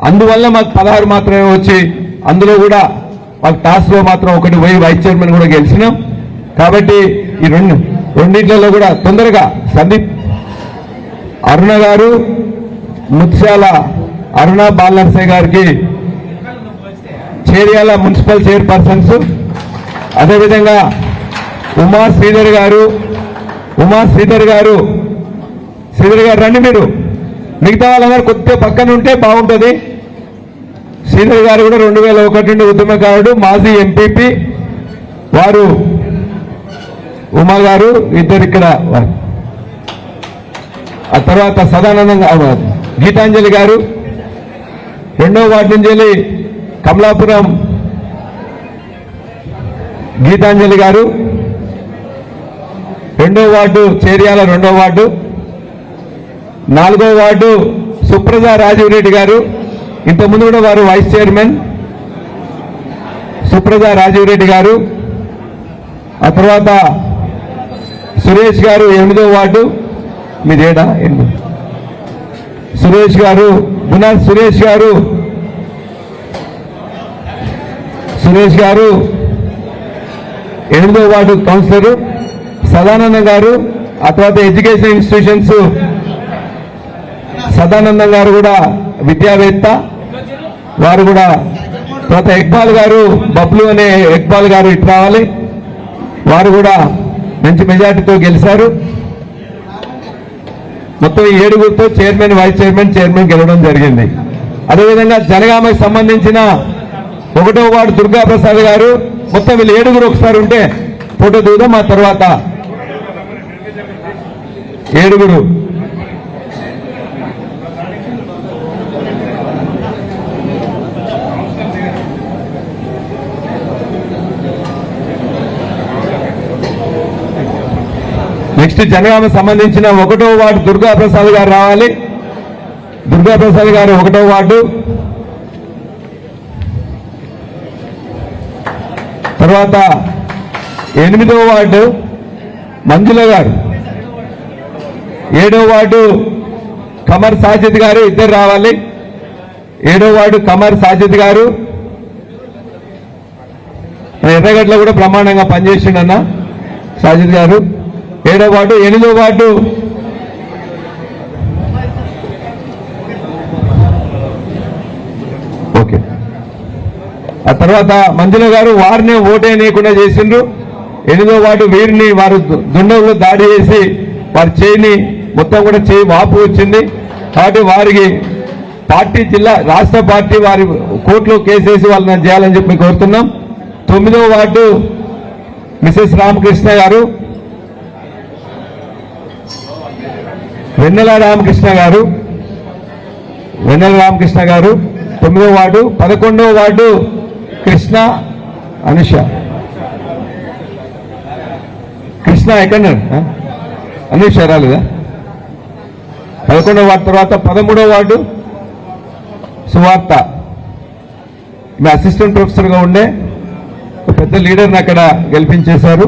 అందువల్ల మాకు 16 మాత్రమే వచ్చి అందులో కూడా మాకు టాస్క్ లో మాత్రం ఒకటి పోయి వైస్ చైర్మన్ కూడా గెలిచినాం. కాబట్టి ఈ రెండింటిలో కూడా తొందరగా సందీప్ అరుణ గారు, ముత్యాల అరుణ బాలనర్సయ్య గారికి చేర్యాల మున్సిపల్ చైర్పర్సన్స్, అదేవిధంగా ఉమా శ్రీధర్ గారు రండి. మీరు మిగతా వాళ్ళందరూ కొద్దిగా పక్కన ఉంటే బాగుంటుంది. శ్రీధర్ గారు కూడా 2001 నుండి ఉద్యమకారుడు, మాజీ ఎంపీపీ. వారు ఉమా గారు ఇద్దరు ఇక్కడ. ఆ తర్వాత సదానంద గీతాంజలి గారు 2వ వార్డు నుంచి వెళ్ళి కమలాపురం గీతాంజలి గారు, 2వ వార్డు చేర్యాల 2వ వార్డు. 4వ వార్డు సుప్రజ రాజీవ్ రెడ్డి గారు, ఇంతకుముందు కూడా వారు వైస్ చైర్మన్ సుప్రజ రాజీవ్ రెడ్డి గారు. ఆ తర్వాత సురేష్ గారు 8వ వార్డు. మీదేడా సురేష్ గారు సురేష్ గారు 8వ వార్డు కౌన్సిలరు. సదానందం గారు, ఆ తర్వాత ఎడ్యుకేషన్ ఇన్స్టిట్యూషన్స్ సదానందం గారు కూడా విద్యావేత్త. వారు కూడా తర్వాత ఇక్బాల్ గారు, బబ్లు అనే ఇక్బాల్ గారు ఇటు రావాలి. వారు కూడా మంచి మెజార్టీతో గెలిచారు. మొత్తం 7గురితో చైర్మన్, వైస్ చైర్మన్ గెలవడం జరిగింది. అదేవిధంగా జనగామకి సంబంధించిన 1వ వార్డు దుర్గా ప్రసాద్ గారు. మొత్తం వీళ్ళు 7గురు ఒకసారి ఉంటే ఫోటో దిగుదాం. ఆ తర్వాత 7గురు నెక్స్ట్ జనగామ సంబంధించిన 1వ వార్డు దుర్గా ప్రసాద్ గారు రావాలి. దుర్గా ప్రసాద్ గారు 1వ వార్డు. తర్వాత 8వ వార్డు మంజుల గారు, 7వ వార్డు కమర్ సాజిద్ గారు, ఇద్దరు రావాలి. 7వ వార్డు కమర్ సాజిద్ గారు ఎర్రగడ్డలో కూడా బ్రహ్మాండంగా పనిచేసిండన్న సాజిద్ గారు. 7వ వార్డు. 8వ వార్డు ఓకే. ఆ తర్వాత మంజుల గారు వారిని ఓటేయనీయకుండా చేసిండ్రు. 8వ వార్డు వీరిని వారు దుండగులు దాడి చేసి వారి చేయిని మొత్తం కూడా చేయి వాపు వచ్చింది. కాబట్టి వారికి పార్టీ జిల్లా రాష్ట్ర పార్టీ వారి కోర్టులో కేసేసి వాళ్ళని చేయాలని చెప్పి కోరుతున్నాం. 9వ వార్డు మిసెస్ రామకృష్ణ గారు, వెన్నెల రామకృష్ణ గారు 9వ వార్డు. 11వ వార్డు కృష్ణ అనుష. కృష్ణ ఎక్కడ అనుష రాలేదా? 11వ వార్డు. తర్వాత 13వ వార్డు సువార్త. మీ అసిస్టెంట్ ప్రొఫెసర్గా ఉండే పెద్ద లీడర్ని అక్కడ గెలిపించేశారు,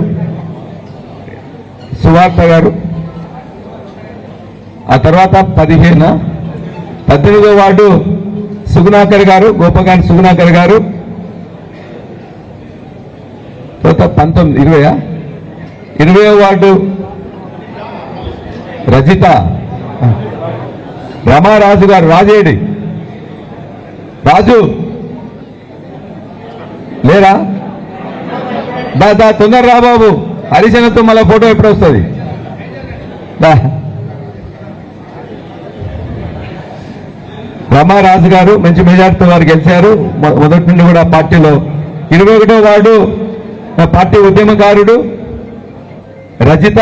సువార్త గారు. ఆ తర్వాత 18వ వార్డు సుగుణాకర్ గారు, గోపగాని సుగుణాకర్ గారు. తర్వాత 20వ వార్డు రజిత రమారాజు గారు. రాజేడి రాజు లేరా? దా తొందర రా బాబు. హరిజనతో మళ్ళీ ఫోటో ఎప్పుడు వస్తుంది? రమారాజు గారు మంచి మెజార్టీతో వారు గెలిచారు. మొదటి నుండి కూడా పార్టీలో. 21వ వార్డు పార్టీ ఉద్యమకారుడు రజిత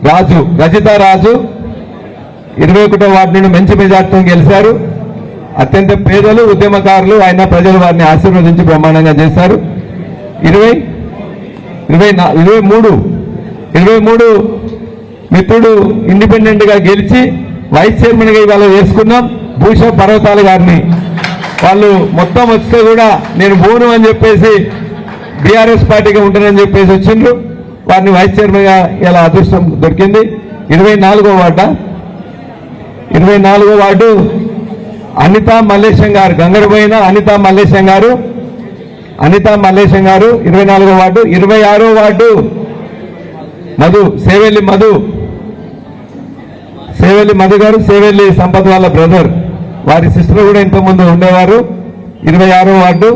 రాజు. 21వ వార్డు నుండి మంచి మెజార్టీతో గెలిచారు. అత్యంత పేదలు, ఉద్యమకారులు, ఆయన ప్రజలు వారిని ఆశీర్వదించి బ్రహ్మాండంగా చేశారు. 23 మిత్రుడు ఇండిపెండెంట్ గా గెలిచి వైస్ చైర్మన్ గా ఇవాళ వేసుకున్నాం భూష పర్వతాల గారిని. వాళ్ళు మొత్తం వస్తే కూడా నేను పోను అని చెప్పేసి బీఆర్ఎస్ పార్టీగా ఉంటానని చెప్పేసి వచ్చిండ్రు. వారిని వైస్ చైర్మన్ గా ఇలా అదృష్టం దొరికింది. 24వ వార్డు 24వ వార్డు అనితా మల్లేశం గారు, గంగరబోయిన అనితా మల్లేశం గారు 24వ వార్డు. 26వ వార్డు మధు, సేవెల్లి మధు గారు, సేవెల్లి సంపత్ వాళ్ళ బ్రదర్, వారి సిస్టర్ కూడా ఇంతకుముందు ఉండేవారు. 26వ వార్డు.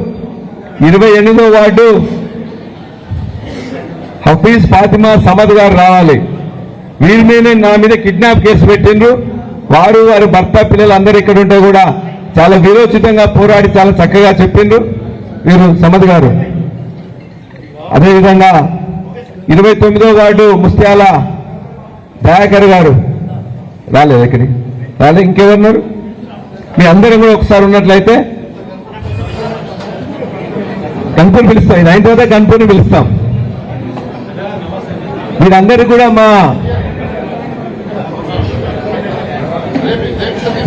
28వ వార్డు హఫీజ్ ఫాతిమా సమద్ గారు రావాలి. వీరి మీద నా మీద కిడ్నాప్ కేసు పెట్టిండ్రు. వారు వారి భర్త పిల్లలు అందరూ ఇక్కడ ఉంటే కూడా చాలా విరోచితంగా పోరాడి చాలా చక్కగా చెప్పిండ్రు వీరు సమద్ గారు. అదేవిధంగా 29వ వార్డు ముస్త్యాల దయాకర్ గారు రాలేదు, ఎక్కడికి రాలేదు. ఇంకెవరున్నారు? మీ అందరూ కూడా ఒకసారి ఉన్నట్లయితే గన్పూర్ పిలుస్తాం. ఇది అయిన తర్వాత గన్పూర్ని పిలుస్తాం. మీరందరూ కూడా మా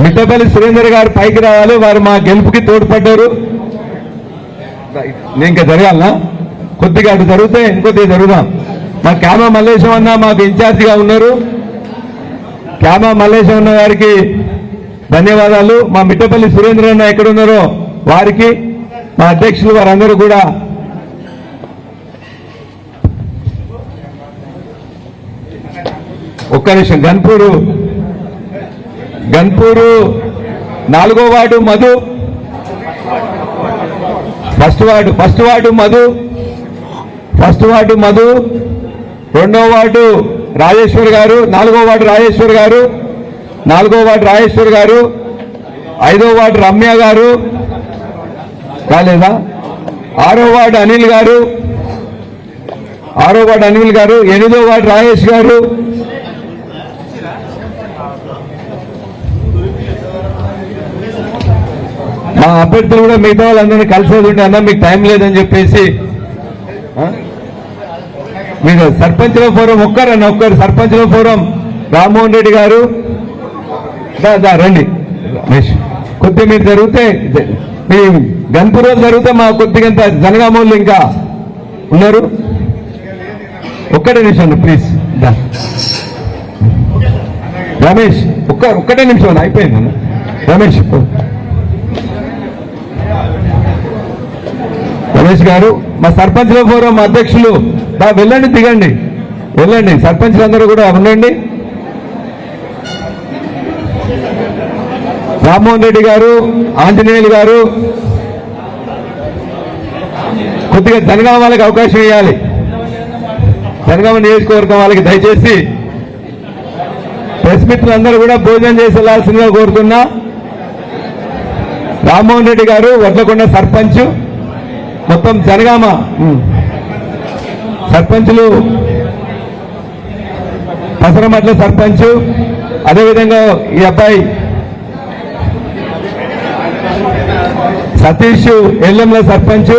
మిట్టపల్లి సురేందర్ గారు పైకి రావాలి. వారు మా గెలుపుకి తోడ్పడ్డారు. నేను ఇంకా జరగాలనా? కొద్దిగా అటు జరిగితే ఇంకొద్దిగా జరుగుదాం. మా క్యామా మల్లేశం అన్న మాకు ఇన్ఛార్జిగా ఉన్నారు. క్యామా మల్లేశం అన్న గారికి ధన్యవాదాలు. మా మిట్టపల్లి సురేంద్ర అన్న ఎక్కడున్నారో వారికి, మా అధ్యక్షులు వారందరూ కూడా ఒక్క నిమిషం. గన్పూరు 4వ ward Madhu, first ward Madhu, 2వ వార్డు రాజేశ్వర్ గారు, 4వ వార్డు రాజేశ్వర్ గారు, 5వ వార్డు రమ్య గారు రాలేదా? 6వ వార్డు అనిల్ గారు, 8వ వార్డు రాజేష్ గారు, 'మా అభ్యర్థులు కూడా మిగతా వాళ్ళందరినీ కలిసేది ఉంటే అన్న మీకు టైం లేదని చెప్పేసి మీరు సర్పంచ్ల ఫోరం ఒక్కరు సర్పంచ్ల ఫోరం రామ్మోహన్ రెడ్డి గారు రండి. కొద్దిగా మీరు జరిగితే మీ గన్పూర్ జరిగితే మా కొద్దిగా జనగామూళ్ళు ఇంకా ఉన్నారు. ఒక్కటే నిమిషం ప్లీజ్. రమేష్ ఒక్కటే నిమిషం అయిపోయింది. రమేష్ గారు మా సర్పంచ్ల ఫోరం అధ్యక్షులు వెళ్ళండి, దిగండి, వెళ్ళండి. సర్పంచ్లందరూ కూడా ఉండండి. రామ్మోహన్ రెడ్డి గారు, ఆంజనేయులు గారు కొద్దిగా జనగామ వాళ్ళకి అవకాశం ఇవ్వాలి. జనగామ నియోజకవర్గం వాళ్ళకి దయచేసి ప్రెస్ మిత్రులందరూ కూడా భోజనం చేసి వెళ్లాల్సిందిగా కోరుతున్నా. రామ్మోహన్ రెడ్డి గారు వడ్లకొండ సర్పంచ్, మొత్తం జనగామ సర్పంచులు, పసరమట్ల సర్పంచ్, అదేవిధంగా ఈ అబ్బాయి సతీష్ ఎల్లంల సర్పంచ్,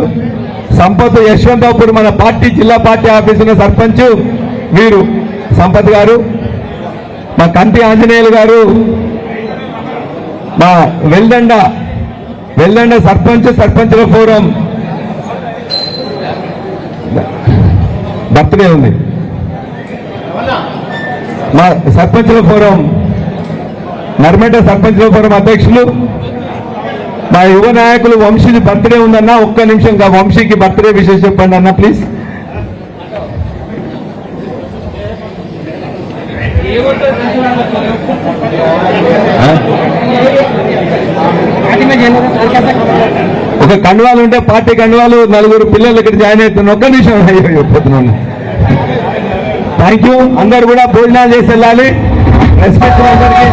సంపత్ యశ్వంతాపూర్ మన పార్టీ జిల్లా పార్టీ ఆఫీసులో సర్పంచ్ వీరు సంపత్ గారు, మా కంటి ఆంజనేయులు గారు, మా వెల్దండ సర్పంచుల ఫోరం బర్త్డే ఉంది. మా సర్పంచుల ఫోరం నర్మేట సర్పంచుల ఫోరం అధ్యక్షులు, మా యువ నాయకులు వంశీది బర్త్డే ఉందన్న. ఒక్క నిమిషం వంశీకి బర్త్డే విషయం చెప్పండి అన్న ప్లీజ్. ఒక కండువాలు ఉంటే పార్టీ కండువాలు 4 పిల్లలు ఇక్కడ జాయిన్ అవుతున్నారు. ఒక్క నిమిషం అయిపోతున్నాను. Thank you. అందరు కూడా భోజనాలు చేసి వెళ్ళాలి. రెస్పెక్ట్ అందరికీ.